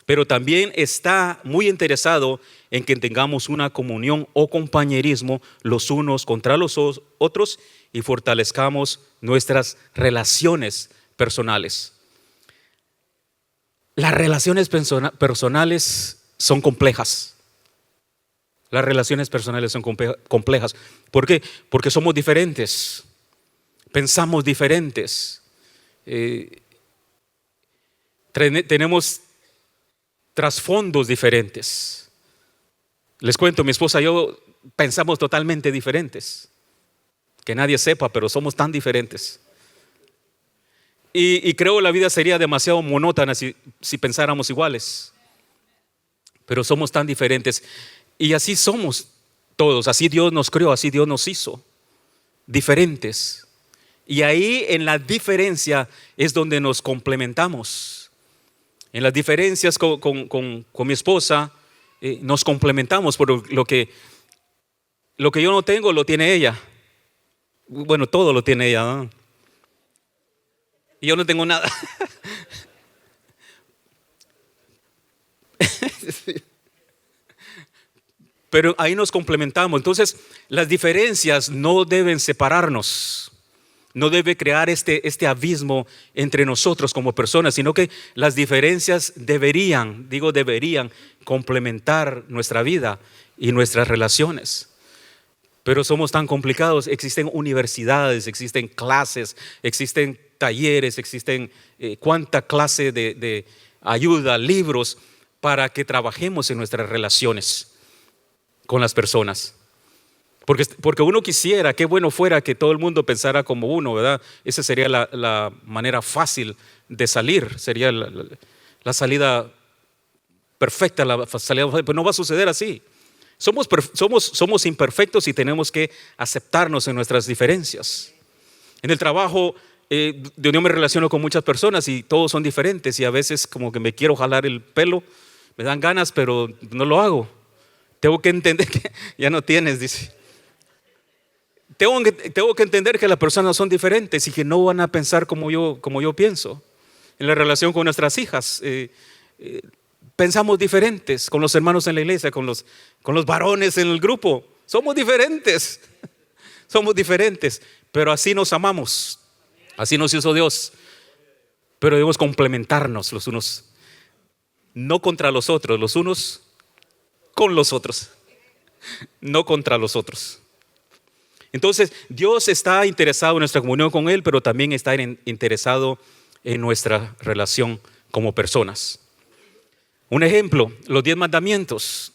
A: pero también está muy interesado en que tengamos una comunión o compañerismo los unos contra los otros y fortalezcamos nuestras relaciones personales. Las relaciones personales son complejas. Las relaciones personales son complejas. ¿Por qué? Porque somos diferentes, pensamos diferentes, tenemos trasfondos diferentes. Les cuento, mi esposa y yo pensamos totalmente diferentes. Que nadie sepa, pero somos tan diferentes. Y creo que la vida sería demasiado monótona si pensáramos iguales. Pero somos tan diferentes. Y así somos todos. Así Dios nos creó, así Dios nos hizo. Diferentes. Y ahí en la diferencia es donde nos complementamos. En las diferencias con mi esposa nos complementamos. Por lo que yo no tengo lo tiene ella. Bueno, todo lo tiene ella, ¿no? Y yo no tengo nada. Pero ahí nos complementamos. Entonces, las diferencias no deben separarnos. No debe crear este abismo entre nosotros como personas, sino que las diferencias deberían complementar nuestra vida y nuestras relaciones. Pero somos tan complicados. Existen universidades, existen clases, existen talleres, existen cuánta clase de ayuda, libros para que trabajemos en nuestras relaciones con las personas. Porque uno quisiera, qué bueno fuera que todo el mundo pensara como uno, ¿verdad? Esa sería la manera fácil de salir, sería la salida perfecta, pero no va a suceder así. Somos imperfectos y tenemos que aceptarnos en nuestras diferencias. En el trabajo, yo me relaciono con muchas personas y todos son diferentes y a veces como que me quiero jalar el pelo, me dan ganas, pero no lo hago. Tengo que entender que ya no tienes, dice. Tengo que entender que las personas son diferentes y que no van a pensar como yo pienso. En la relación con nuestras hijas, pensamos diferentes, con los hermanos en la iglesia, con los varones en el grupo. Somos diferentes, pero así nos amamos, así nos hizo Dios. Pero debemos complementarnos los unos, no contra los otros, los unos con los otros, no contra los otros. Entonces, Dios está interesado en nuestra comunión con Él, pero también está interesado en nuestra relación como personas. Un ejemplo, los 10 mandamientos.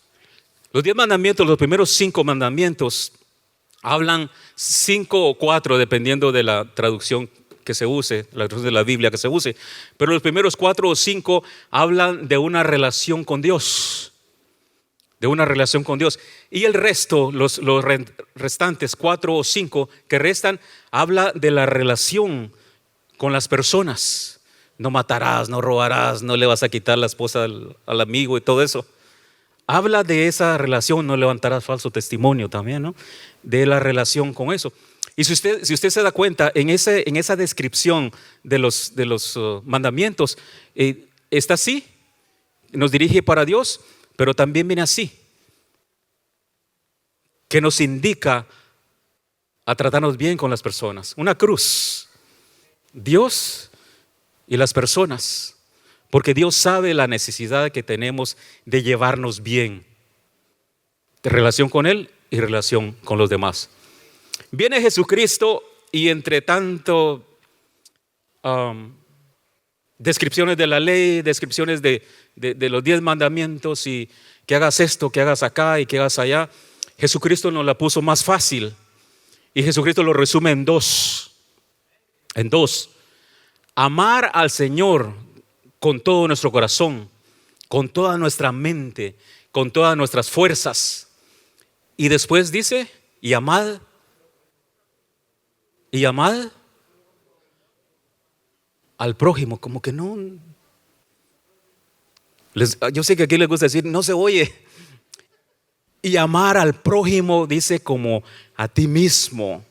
A: Los 10 mandamientos, los primeros 5 mandamientos, hablan 5 o 4, dependiendo de la traducción que se use, la traducción de la Biblia que se use. Pero los primeros 4 o 5 hablan de una relación con Dios. De una relación con Dios. Y el resto, los restantes 4 o 5 que restan, habla de la relación con las personas. No matarás, no robarás, no le vas a quitar la esposa al amigo y todo eso. Habla de esa relación, no levantarás falso testimonio también, ¿no? De la relación con eso. Y si usted se da cuenta, en esa descripción de los mandamientos, está así, nos dirige para Dios, pero también viene así, que nos indica a tratarnos bien con las personas. Una cruz, Dios y las personas, porque Dios sabe la necesidad que tenemos de llevarnos bien, de relación con Él y relación con los demás. Viene Jesucristo y entre tanto descripciones de la ley, descripciones de los 10 mandamientos y que hagas esto, que hagas acá y que hagas allá, Jesucristo nos la puso más fácil y Jesucristo lo resume en dos. Amar al Señor con todo nuestro corazón, con toda nuestra mente, con todas nuestras fuerzas. Y después dice, y amad al prójimo. Como que no. Yo sé que aquí les gusta decir, no se oye. Y amar al prójimo dice como a ti mismo.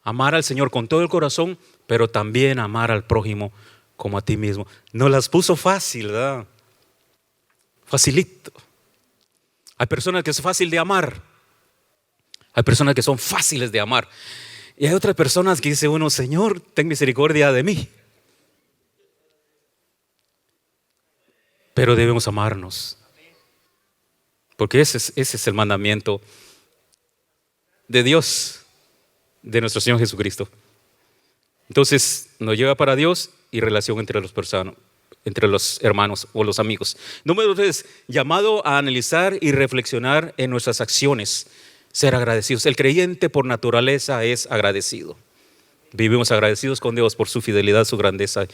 A: Amar al Señor con todo el corazón, pero también amar al prójimo como a ti mismo. Nos las puso fácil, ¿verdad? Facilito. Hay personas que es fácil de amar. Hay personas que son fáciles de amar. Y hay otras personas que dice uno, Señor, ten misericordia de mí. Pero debemos amarnos. Porque ese es el mandamiento de Dios, de nuestro Señor Jesucristo. Entonces nos lleva para Dios y relación entre los hermanos o los amigos. Número 3, llamado a analizar y reflexionar en nuestras acciones, ser agradecidos. El creyente por naturaleza es agradecido. Vivimos agradecidos con Dios por su fidelidad, su grandeza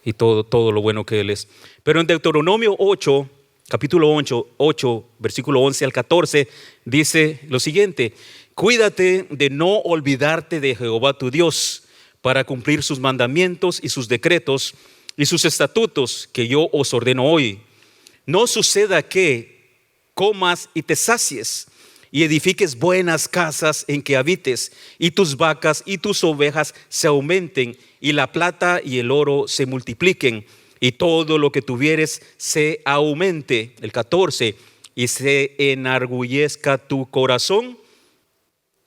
A: y todo lo bueno que Él es. Pero en Deuteronomio 8, capítulo 8, versículo 11 al 14, dice lo siguiente: cuídate de no olvidarte de Jehová tu Dios, para cumplir sus mandamientos y sus decretos y sus estatutos que yo os ordeno hoy. No suceda que comas y te sacies y edifiques buenas casas en que habites, y tus vacas y tus ovejas se aumenten, y la plata y el oro se multipliquen, y todo lo que tuvieres se aumente. El 14, y se enargullezca tu corazón,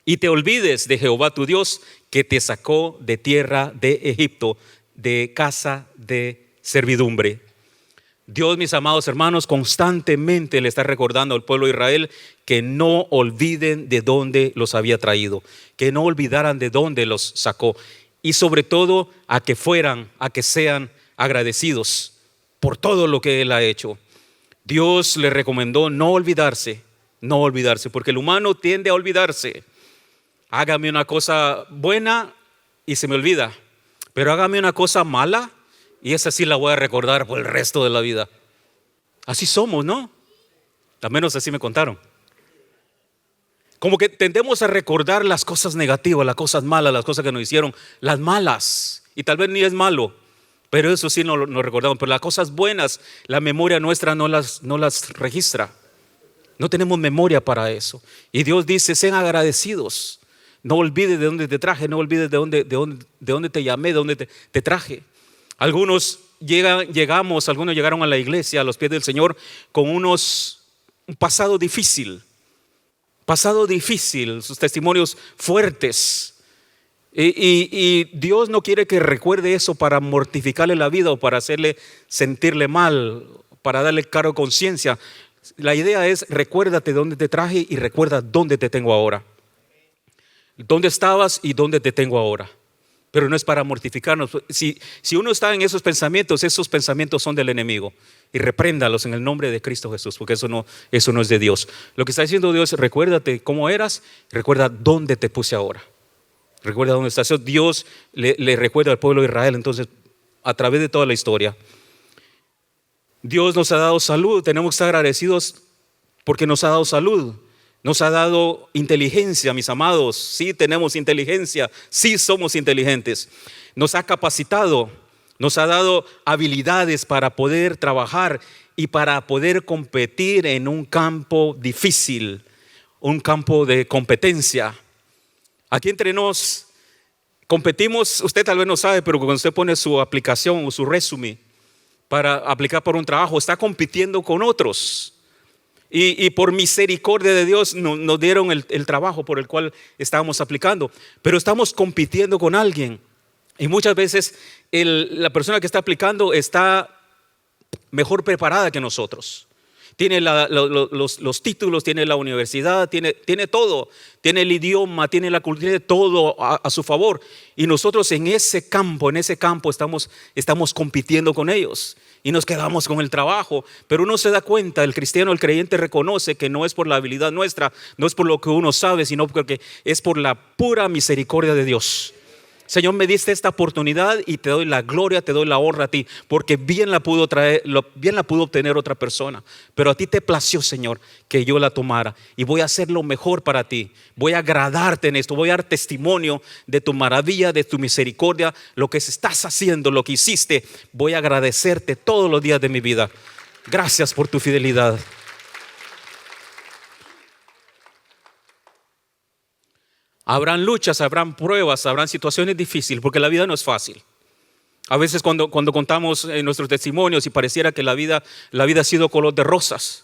A: y te olvides de Jehová tu Dios, que te sacó de tierra de Egipto, de casa de servidumbre. Dios, mis amados hermanos, constantemente le está recordando al pueblo de Israel que no olviden de dónde los había traído, que no olvidaran de dónde los sacó, y sobre todo a que sean agradecidos por todo lo que Él ha hecho. Dios le recomendó no olvidarse, porque el humano tiende a olvidarse. Hágame una cosa buena y se me olvida, pero hágame una cosa mala y esa sí la voy a recordar por el resto de la vida. Así somos, ¿no? Al menos así me contaron. Como que tendemos a recordar las cosas negativas, las cosas malas, las cosas que nos hicieron, las malas, y tal vez ni es malo, pero eso sí nos recordamos. Pero las cosas buenas, la memoria nuestra no las registra. No tenemos memoria para eso. Y Dios dice, sean agradecidos. No olvides de dónde te traje, no olvides de dónde te llamé, de dónde te traje. Algunos llegaron a la iglesia, a los pies del Señor, con un pasado difícil, sus testimonios fuertes. Y Dios no quiere que recuerde eso para mortificarle la vida o para hacerle sentirle mal, para darle cargo de conciencia. La idea es, recuérdate de dónde te traje y recuerda dónde te tengo ahora. ¿Dónde estabas y dónde te tengo ahora? Pero no es para mortificarnos. Si uno está en esos pensamientos son del enemigo. Y repréndalos en el nombre de Cristo Jesús, porque eso no es de Dios. Lo que está diciendo Dios, recuérdate cómo eras, recuerda dónde te puse ahora. Recuerda dónde estás. Dios le recuerda al pueblo de Israel, entonces, a través de toda la historia. Dios nos ha dado salud, tenemos que estar agradecidos porque nos ha dado salud. Nos ha dado inteligencia, mis amados. Sí tenemos inteligencia, sí somos inteligentes. Nos ha capacitado, nos ha dado habilidades para poder trabajar y para poder competir en un campo difícil, un campo de competencia. Aquí entre nos competimos, usted tal vez no sabe, pero cuando usted pone su aplicación o su resumen para aplicar por un trabajo, está compitiendo con otros. Y por misericordia de Dios nos dieron el trabajo por el cual estábamos aplicando. Pero estamos compitiendo con alguien. Y muchas veces la persona que está aplicando está mejor preparada que nosotros. Tiene los títulos, tiene la universidad, tiene todo. Tiene el idioma, tiene la cultura, tiene todo a su favor. Y nosotros en ese campo estamos compitiendo con ellos. Y nos quedamos con el trabajo. Pero uno se da cuenta, el cristiano, el creyente reconoce que no es por la habilidad nuestra, no es por lo que uno sabe, sino porque es por la pura misericordia de Dios. Señor, me diste esta oportunidad y te doy la gloria, te doy la honra a ti, porque bien la pudo obtener otra persona, pero a ti te plació, Señor, que yo la tomara, y voy a hacer lo mejor para ti. Voy a agradarte en esto, voy a dar testimonio de tu maravilla, de tu misericordia, lo que estás haciendo, lo que hiciste. Voy a agradecerte todos los días de mi vida. Gracias por tu fidelidad. Habrán luchas, habrán pruebas, habrán situaciones difíciles, porque la vida no es fácil. A veces cuando contamos nuestros testimonios y pareciera que la vida ha sido color de rosas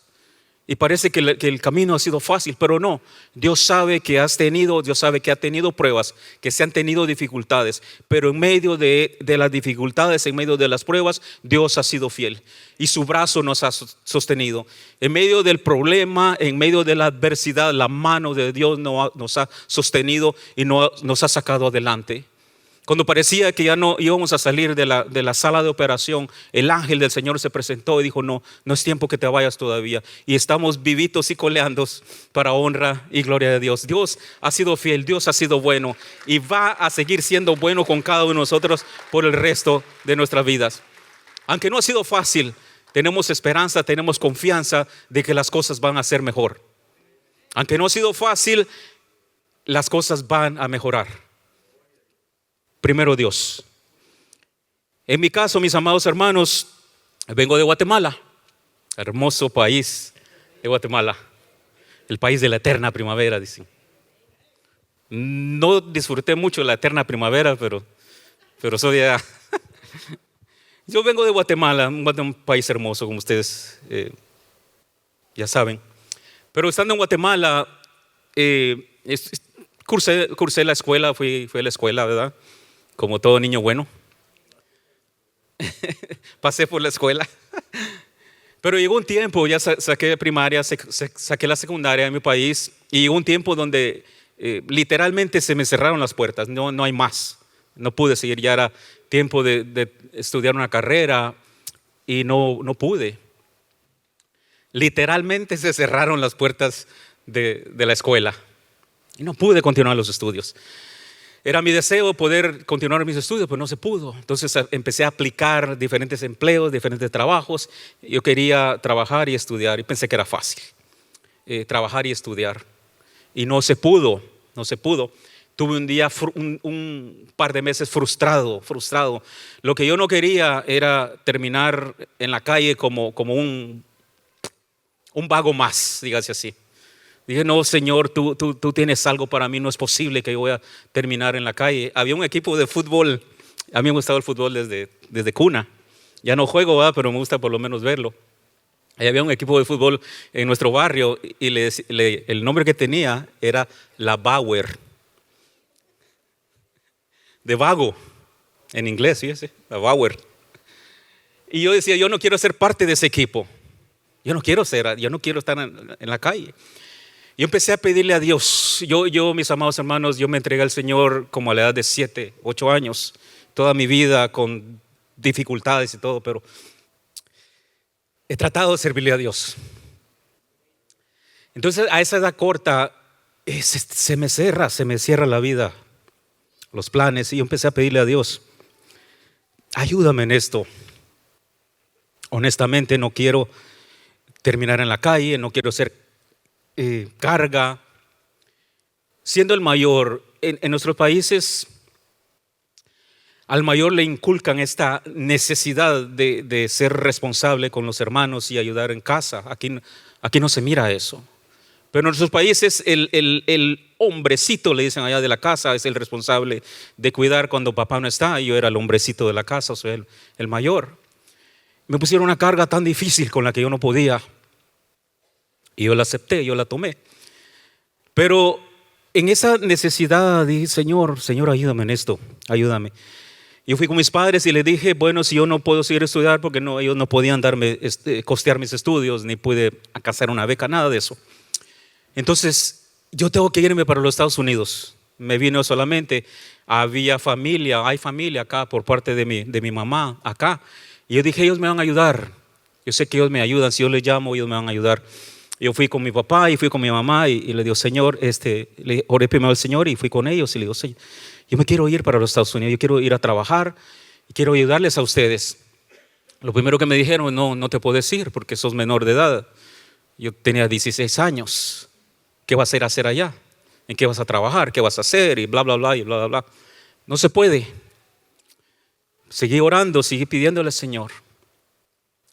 A: y parece que el camino ha sido fácil, pero no. Dios sabe que ha tenido pruebas, que se han tenido dificultades, pero en medio de las dificultades, en medio de las pruebas, Dios ha sido fiel y su brazo nos ha sostenido. En medio del problema, en medio de la adversidad, la mano de Dios nos ha sostenido y nos ha sacado adelante. Cuando parecía que ya no íbamos a salir de la sala de operación, el ángel del Señor se presentó y dijo: no es tiempo que te vayas todavía. Y estamos vivitos y coleando para honra y gloria de Dios. Dios ha sido fiel, Dios ha sido bueno y va a seguir siendo bueno con cada uno de nosotros por el resto de nuestras vidas. Aunque no ha sido fácil, tenemos esperanza, tenemos confianza de que las cosas van a ser mejor. Aunque no ha sido fácil, las cosas van a mejorar. Primero Dios. En mi caso, mis amados hermanos, vengo de Guatemala, hermoso país de Guatemala, el país de la eterna primavera, dicen. No disfruté mucho la eterna primavera, pero soy de allá. Yo vengo de Guatemala, un país hermoso, como ustedes ya saben. Pero estando en Guatemala, cursé la escuela, fui a la escuela, ¿verdad? Como todo niño bueno. Pasé por la escuela. Pero llegó un tiempo, ya saqué primaria, saqué la secundaria en mi país, y llegó un tiempo donde literalmente se me cerraron las puertas. No hay más. No pude seguir, ya era tiempo de estudiar una carrera y no pude. Literalmente se cerraron las puertas de la escuela y no pude continuar los estudios. Era mi deseo poder continuar mis estudios, pero no se pudo. Entonces empecé a aplicar diferentes empleos, diferentes trabajos. Yo quería trabajar y estudiar y pensé que era fácil trabajar y estudiar. Y no se pudo. Tuve un par de meses frustrado. Lo que yo no quería era terminar en la calle como un vago más, dígase así. Dije: no, Señor, tú tienes algo para mí, no es posible que yo voy a terminar en la calle. Había un equipo de fútbol, a mí me gustaba el fútbol desde cuna. Ya no juego, ¿verdad? Pero me gusta por lo menos verlo. Ahí había un equipo de fútbol en nuestro barrio y el nombre que tenía era la Bauer. De vago, en inglés, fíjese, la Bauer. Y yo decía: yo no quiero ser parte de ese equipo. Yo no quiero estar en la calle. Yo empecé a pedirle a Dios. Mis amados hermanos, yo me entregué al Señor como a la edad de 7, 8 años. Toda mi vida con dificultades y todo, pero he tratado de servirle a Dios. Entonces, a esa edad corta, se me cierra la vida, los planes, y yo empecé a pedirle a Dios, ayúdame en esto. Honestamente, no quiero terminar en la calle, no quiero ser carga. Siendo el mayor, en nuestros países, al mayor le inculcan esta necesidad de ser responsable con los hermanos y ayudar en casa. Aquí no se mira eso. Pero en nuestros países el hombrecito, le dicen allá de la casa, es el responsable de cuidar cuando papá no está. Y yo era el hombrecito de la casa, o sea, el mayor. Me pusieron una carga tan difícil con la que yo no podía. Y yo la acepté, yo la tomé. Pero en esa necesidad dije, Señor, ayúdame en esto, ayúdame. Yo fui con mis padres y les dije, bueno, si yo no puedo seguir estudiar porque ellos no podían costear mis estudios, ni pude alcanzar una beca, nada de eso. Entonces, yo tengo que irme para los Estados Unidos. Me vino solamente, hay familia acá por parte de mi mamá acá. Y yo dije, ellos me van a ayudar. Yo sé que ellos me ayudan, si yo les llamo, ellos me van a ayudar. Yo fui con mi papá y fui con mi mamá y le digo, Señor, le oré primero al Señor y fui con ellos y le digo, Señor, yo me quiero ir para los Estados Unidos, yo quiero ir a trabajar y quiero ayudarles a ustedes. Lo primero que me dijeron, no te puedes ir porque sos menor de edad. Yo tenía 16 años. ¿Qué vas a ir a hacer allá? ¿En qué vas a trabajar? ¿Qué vas a hacer? Y bla, bla, bla, y bla, bla, bla. No se puede. Seguí orando, seguí pidiéndole al Señor.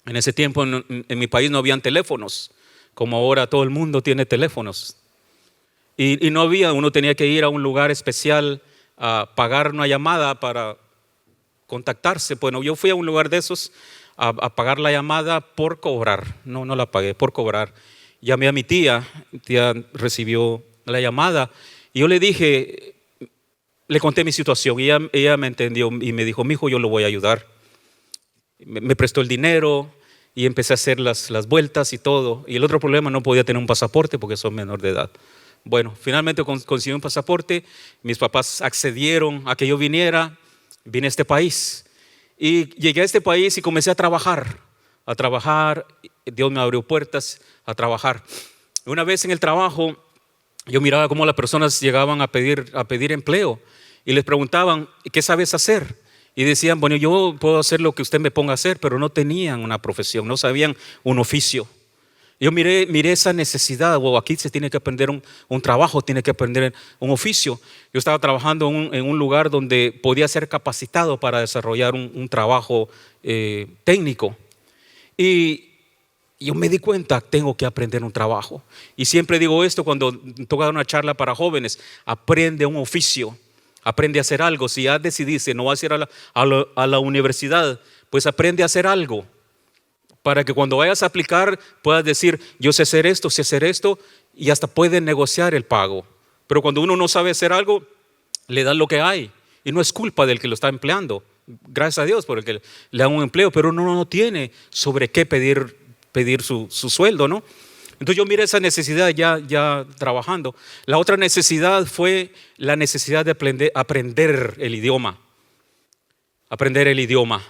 A: En ese tiempo en mi país no habían teléfonos, como ahora todo el mundo tiene teléfonos. Y no había, uno tenía que ir a un lugar especial a pagar una llamada para contactarse. Bueno, yo fui a un lugar de esos a pagar la llamada por cobrar. No la pagué, por cobrar. Llamé a mi tía recibió la llamada y yo le dije, le conté mi situación y ella me entendió y me dijo, mijo, yo lo voy a ayudar. Me prestó el dinero y empecé a hacer las vueltas y todo. Y el otro problema, no podía tener un pasaporte porque soy menor de edad. Bueno, finalmente conseguí un pasaporte, mis papás accedieron a que yo vine a este país. Y llegué a este país y comencé a trabajar, Dios me abrió puertas a trabajar. Una vez en el trabajo, yo miraba cómo las personas llegaban a pedir empleo y les preguntaban, ¿qué sabes hacer? Y decían, bueno, yo puedo hacer lo que usted me ponga a hacer, pero no tenían una profesión, no sabían un oficio. Yo miré esa necesidad, aquí se tiene que aprender un trabajo, tiene que aprender un oficio. Yo estaba trabajando en un lugar donde podía ser capacitado para desarrollar un trabajo técnico. Y yo me di cuenta, tengo que aprender un trabajo. Y siempre digo esto cuando toca una charla para jóvenes, aprende un oficio, aprende a hacer algo. Si ya decidiste no vas a ir a la universidad, pues aprende a hacer algo. Para que cuando vayas a aplicar puedas decir, yo sé hacer esto, y hasta pueden negociar el pago. Pero cuando uno no sabe hacer algo, le dan lo que hay. Y no es culpa del que lo está empleando. Gracias a Dios por el que le dan un empleo, pero uno no tiene sobre qué pedir su sueldo, ¿no? Entonces yo miré esa necesidad ya trabajando. La otra necesidad fue la necesidad de aprender el idioma. Aprender el idioma.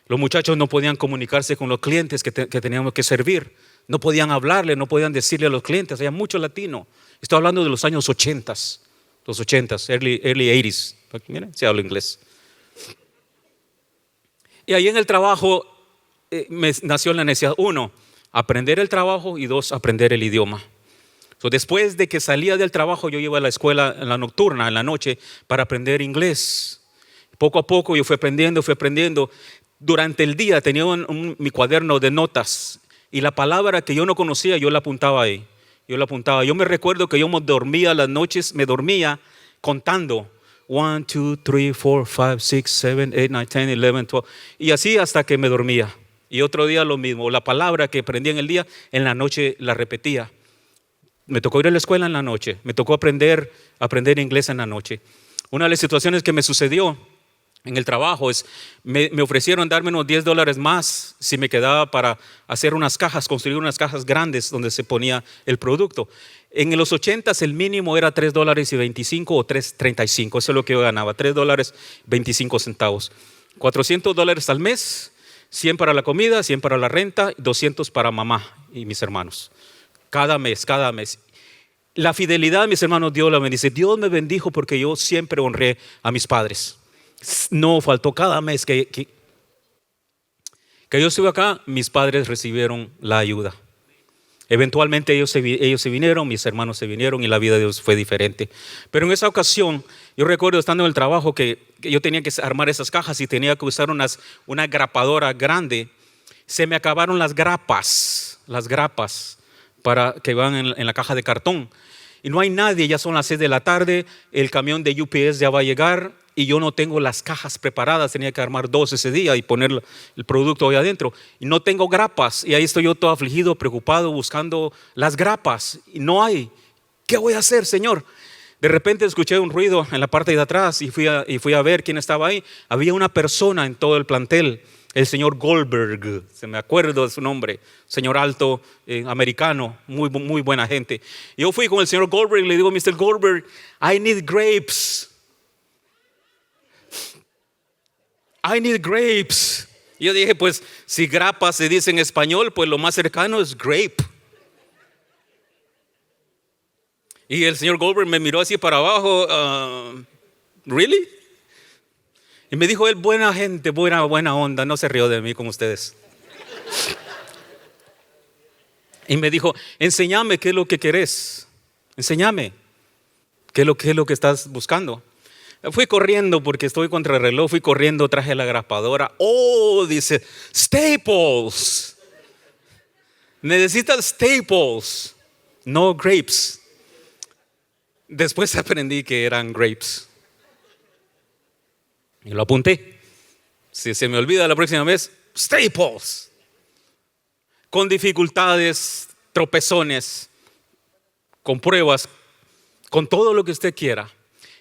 A: Los muchachos no podían comunicarse con los clientes que teníamos que servir. No podían hablarle, no podían decirle a los clientes. Había mucho latino. Estoy hablando de los años 80, los 80, early 80s. Miren, se habla inglés. Y ahí en el trabajo me nació la necesidad. 1, aprender el trabajo y 2, aprender el idioma. Después de que salía del trabajo, yo iba a la escuela en la nocturna, en la noche, para aprender inglés. Poco a poco yo fui aprendiendo. Durante el día tenía mi cuaderno de notas y la palabra que yo no conocía yo la apuntaba ahí. Yo me recuerdo que yo me dormía las noches, contando 1, 2, 3, 4, 5, 6, 7, 8, 9, 10, 11, 12 y así hasta que me dormía. Y otro día lo mismo, la palabra que aprendí en el día, en la noche la repetía. Me tocó ir a la escuela en la noche, me tocó aprender inglés en la noche. Una de las situaciones que me sucedió en el trabajo me ofrecieron darme unos $10 más si me quedaba para hacer unas cajas, construir unas cajas grandes donde se ponía el producto. En los 80 el mínimo era $3.25 o $3.35. Eso es lo que yo ganaba, $3.25. $400 al mes, 100 para la comida, 100 para la renta, 200 para mamá y mis hermanos. Cada mes, cada mes. La fidelidad de mis hermanos, Dios la bendice. Dios me bendijo porque yo siempre honré a mis padres. No faltó cada mes que yo estuve acá, mis padres recibieron la ayuda. Eventualmente ellos se vinieron, mis hermanos se vinieron y la vida de Dios fue diferente. Pero en esa ocasión, yo recuerdo estando en el trabajo que yo tenía que armar esas cajas y tenía que usar una grapadora grande. Se me acabaron las grapas para que van en la caja de cartón. Y no hay nadie, ya son las 6 de la tarde, el camión de UPS ya va a llegar y yo no tengo las cajas preparadas, tenía que armar 2 ese día y poner el producto ahí adentro. Y no tengo grapas y ahí estoy yo todo afligido, preocupado, buscando las grapas y no hay. ¿Qué voy a hacer, Señor? De repente escuché un ruido en la parte de atrás y fui a ver quién estaba ahí. Había una persona en todo el plantel, el señor Goldberg, se me acuerdo de su nombre, señor alto, americano, muy, muy buena gente. Yo fui con el señor Goldberg y le digo, Mr. Goldberg, I need grapes. I need grapes. Y yo dije, pues si grapa se dice en español, pues lo más cercano es grape. Y el señor Goldberg me miró así para abajo, ¿really? Y me dijo él, buena gente, buena onda, no se rió de mí como ustedes. Y me dijo, enséñame qué es lo que querés, enséñame qué es lo que estás buscando. Fui corriendo porque estoy contra el reloj, fui corriendo, traje la grapadora. Oh, dice, Staples. Necesitas Staples, no grapes. Después aprendí que eran grapes. Y lo apunté. Si se me olvida la próxima vez, Staples. Con dificultades, tropezones, con pruebas, con todo lo que usted quiera.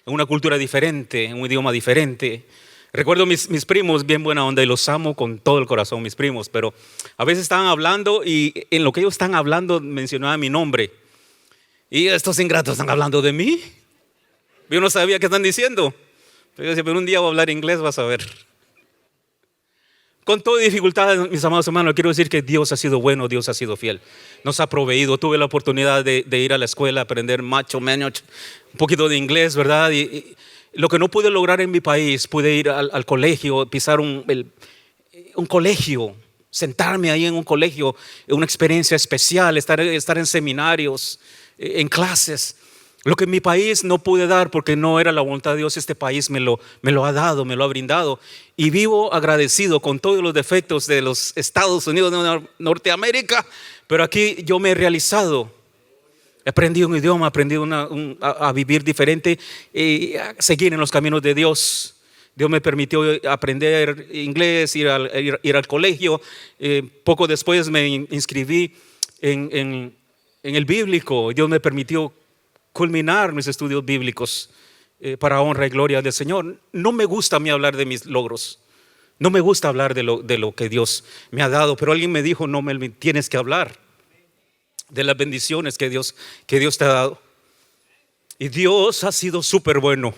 A: En una cultura diferente, en un idioma diferente. Recuerdo mis primos, bien buena onda, y los amo con todo el corazón, mis primos. Pero a veces estaban hablando y en lo que ellos están hablando mencionaban mi nombre. Y estos ingratos están hablando de mí. Yo no sabía qué están diciendo. Yo decía, pero un día voy a hablar inglés, vas a ver. Con toda dificultad, mis amados hermanos, quiero decir que Dios ha sido bueno, Dios ha sido fiel. Nos ha proveído. Tuve la oportunidad de ir a la escuela, aprender un poquito de inglés, ¿verdad? Y lo que no pude lograr en mi país, pude ir al colegio, pisar un colegio, sentarme ahí en un colegio, una experiencia especial, estar en seminarios, en clases. Lo que en mi país no pude dar porque no era la voluntad de Dios, este país me lo ha dado, me lo ha brindado. Y vivo agradecido con todos los defectos de los Estados Unidos de Norteamérica, pero aquí yo me he realizado. He aprendido un idioma, aprendí a vivir diferente y a seguir en los caminos de Dios. Dios me permitió aprender inglés, ir al colegio. Poco después me inscribí en el bíblico. Dios me permitió culminar mis estudios bíblicos para honra y gloria del Señor. No me gusta a mí hablar de mis logros. No me gusta hablar de lo que Dios me ha dado. Pero alguien me dijo, no me tienes que hablar de las bendiciones que Dios te ha dado. Y Dios ha sido súper bueno.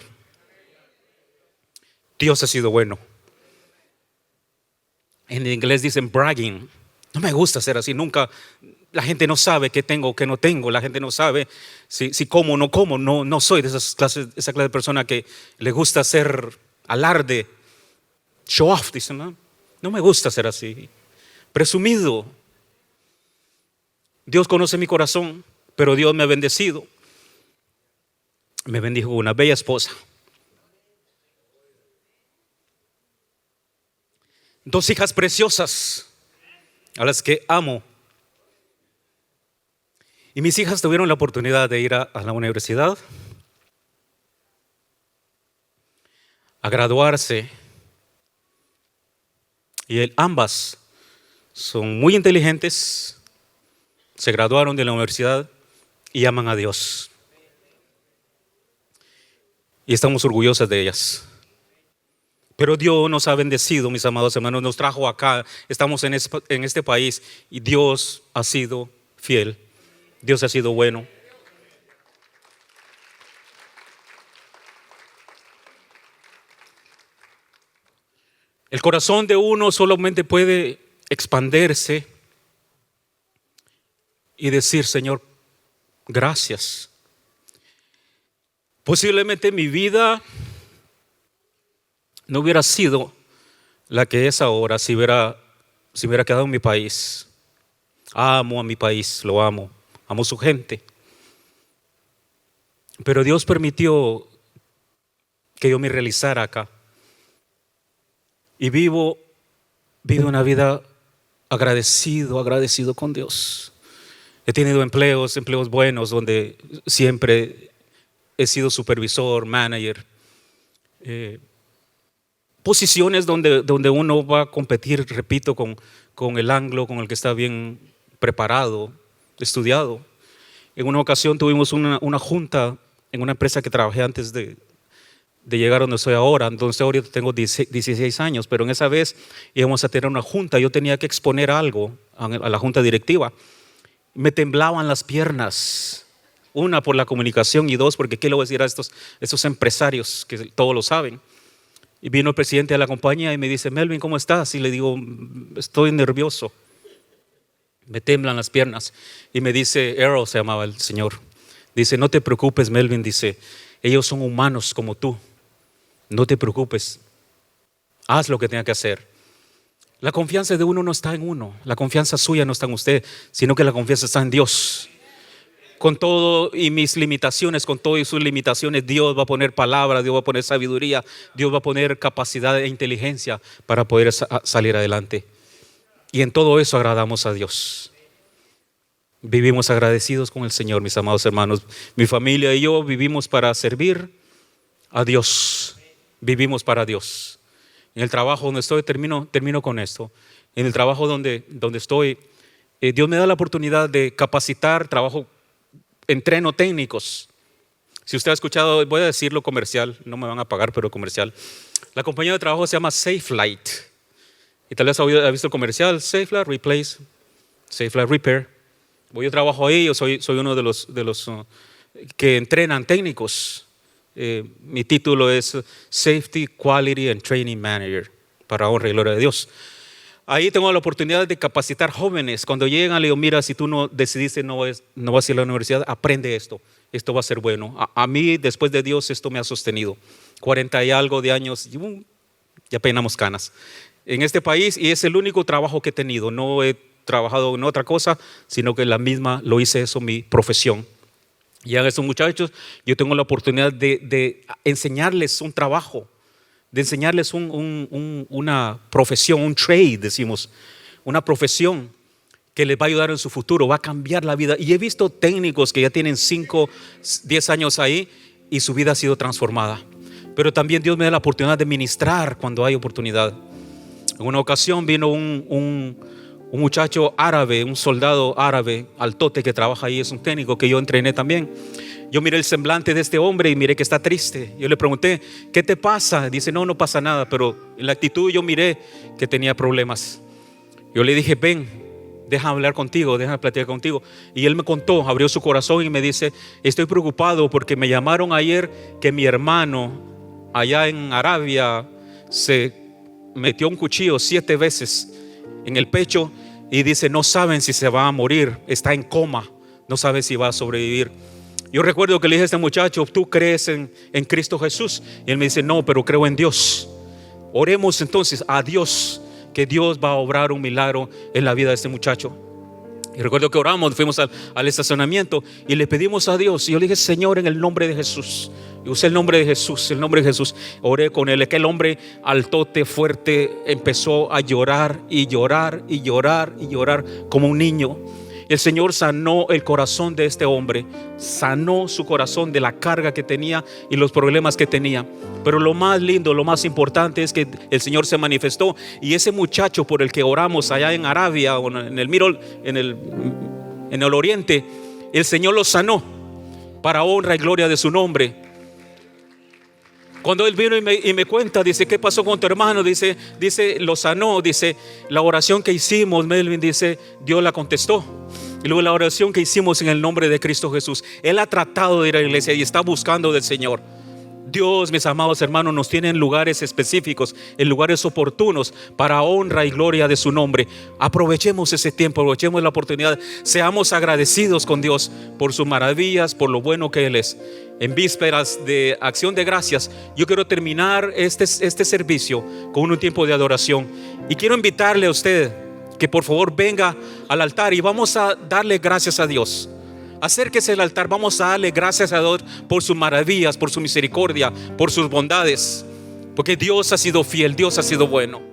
A: Dios ha sido bueno. En inglés dicen bragging. No me gusta ser así, nunca. La gente no sabe qué tengo o qué no tengo. La gente no sabe si como o no como. No soy de esa clase de persona que le gusta hacer alarde, show off, dicen, ¿no? No me gusta ser así, presumido. Dios conoce mi corazón, pero Dios me ha bendecido. Me bendijo con una bella esposa. 2 hijas preciosas a las que amo. Y mis hijas tuvieron la oportunidad de ir a la universidad, a graduarse. Y ambas son muy inteligentes, se graduaron de la universidad y aman a Dios. Y estamos orgullosas de ellas. Pero Dios nos ha bendecido, mis amados hermanos, nos trajo acá, estamos en este país y Dios ha sido fiel, Dios ha sido bueno. El corazón de uno solamente puede expandirse y decir: Señor, gracias. Posiblemente mi vida no hubiera sido la que es ahora si hubiera quedado en mi país. Amo a mi país, lo amo su gente. Pero Dios permitió que yo me realizara acá. Y vivo una vida agradecido con Dios. He tenido empleos buenos donde siempre he sido supervisor, manager. Posiciones donde uno va a competir, repito, con el anglo, con el que está bien preparado, estudiado. En una ocasión tuvimos una junta en una empresa que trabajé antes de llegar a donde estoy ahora. Entonces ahorita tengo 16 años, pero en esa vez íbamos a tener una junta. Yo tenía que exponer algo a la junta directiva. Me temblaban las piernas. Una, por la comunicación, y dos, porque ¿qué le voy a decir a estos empresarios que todos lo saben? Y vino el presidente de la compañía y me dice: Melvin, ¿cómo estás? Y le digo: estoy nervioso. Me temblan las piernas. Y me dice, Errol se llamaba el señor. Dice: no te preocupes, Melvin. Dice: ellos son humanos como tú. No te preocupes. Haz lo que tenga que hacer. La confianza de uno no está en uno. La confianza suya no está en usted, sino que la confianza está en Dios. Con todo y mis limitaciones, con todo y sus limitaciones, Dios va a poner palabra, Dios va a poner sabiduría, Dios va a poner capacidad e inteligencia para poder salir adelante. Y en todo eso agradamos a Dios. Vivimos agradecidos con el Señor, mis amados hermanos. Mi familia y yo vivimos para servir a Dios. Vivimos para Dios. En el trabajo donde estoy, termino con esto. En el trabajo donde estoy, Dios me da la oportunidad de capacitar, entreno técnicos. Si usted ha escuchado, voy a decirlo comercial, no me van a pagar, pero comercial. La compañía de trabajo se llama Safelite. Y tal vez ha visto el comercial: Safelite Replace, Safelite Repair. Yo trabajo ahí, yo soy uno de los que entrenan técnicos. Mi título es Safety, Quality and Training Manager, para honra y gloria de Dios. Ahí tengo la oportunidad de capacitar jóvenes. Cuando llegan, le digo: mira, si tú no decidiste no vas a ir a la universidad, aprende esto va a ser bueno. A mí, después de Dios, esto me ha sostenido. 40 y algo de años, ya peinamos canas en este país, y es el único trabajo que he tenido. No he trabajado en otra cosa, sino que lo hice eso mi profesión. Y a esos muchachos yo tengo la oportunidad de enseñarles un trabajo, de enseñarles una profesión, un trade, decimos, una profesión que les va a ayudar en su futuro, va a cambiar la vida. Y he visto técnicos que ya tienen 5, 10 años ahí y su vida ha sido transformada. Pero también Dios me da la oportunidad de ministrar cuando hay oportunidad. En una ocasión vino un muchacho árabe, un soldado árabe, altote, que trabaja ahí, es un técnico que yo entrené también. Yo miré el semblante de este hombre y miré que está triste. Yo le pregunté: ¿qué te pasa? Dice: no pasa nada, pero en la actitud yo miré que tenía problemas. Yo le dije: ven, déjame hablar contigo, déjame platicar contigo. Y él me contó, abrió su corazón y me dice: estoy preocupado porque me llamaron ayer que mi hermano allá en Arabia se metió un cuchillo 7 veces en el pecho, y dice: no saben si se va a morir, está en coma, no sabe si va a sobrevivir. Yo recuerdo que le dije a este muchacho: ¿tú crees en Cristo Jesús? Y él me dice: no, pero creo en Dios. Oremos entonces a Dios, que Dios va a obrar un milagro en la vida de este muchacho. Y recuerdo que oramos, fuimos al estacionamiento y le pedimos a Dios. Y yo le dije: Señor, en el nombre de Jesús. Y usé el nombre de Jesús, oré con él. Aquel hombre altote, fuerte, empezó a llorar y llorar y llorar y llorar como un niño. El Señor sanó el corazón de este hombre, sanó su corazón de la carga que tenía y los problemas que tenía. Pero lo más lindo, lo más importante es que el Señor se manifestó, y ese muchacho por el que oramos allá en Arabia o en el Oriente, el Señor lo sanó para honra y gloria de su nombre. Cuando él vino y me cuenta, dice: ¿qué pasó con tu hermano? Dice, lo sanó. Dice: la oración que hicimos, Melvin, dice, Dios la contestó. Y luego la oración que hicimos en el nombre de Cristo Jesús. Él ha tratado de ir a la iglesia y está buscando del Señor. Dios, mis amados hermanos, nos tiene en lugares específicos, en lugares oportunos para honra y gloria de su nombre. Aprovechemos ese tiempo, aprovechemos la oportunidad. Seamos agradecidos con Dios por sus maravillas, por lo bueno que Él es. En vísperas de acción de gracias, yo quiero terminar este servicio con un tiempo de adoración. Y quiero invitarle a usted que por favor venga al altar y vamos a darle gracias a Dios. Acérquese al altar, vamos a darle gracias a Dios por sus maravillas, por su misericordia, por sus bondades, porque Dios ha sido fiel, Dios ha sido bueno.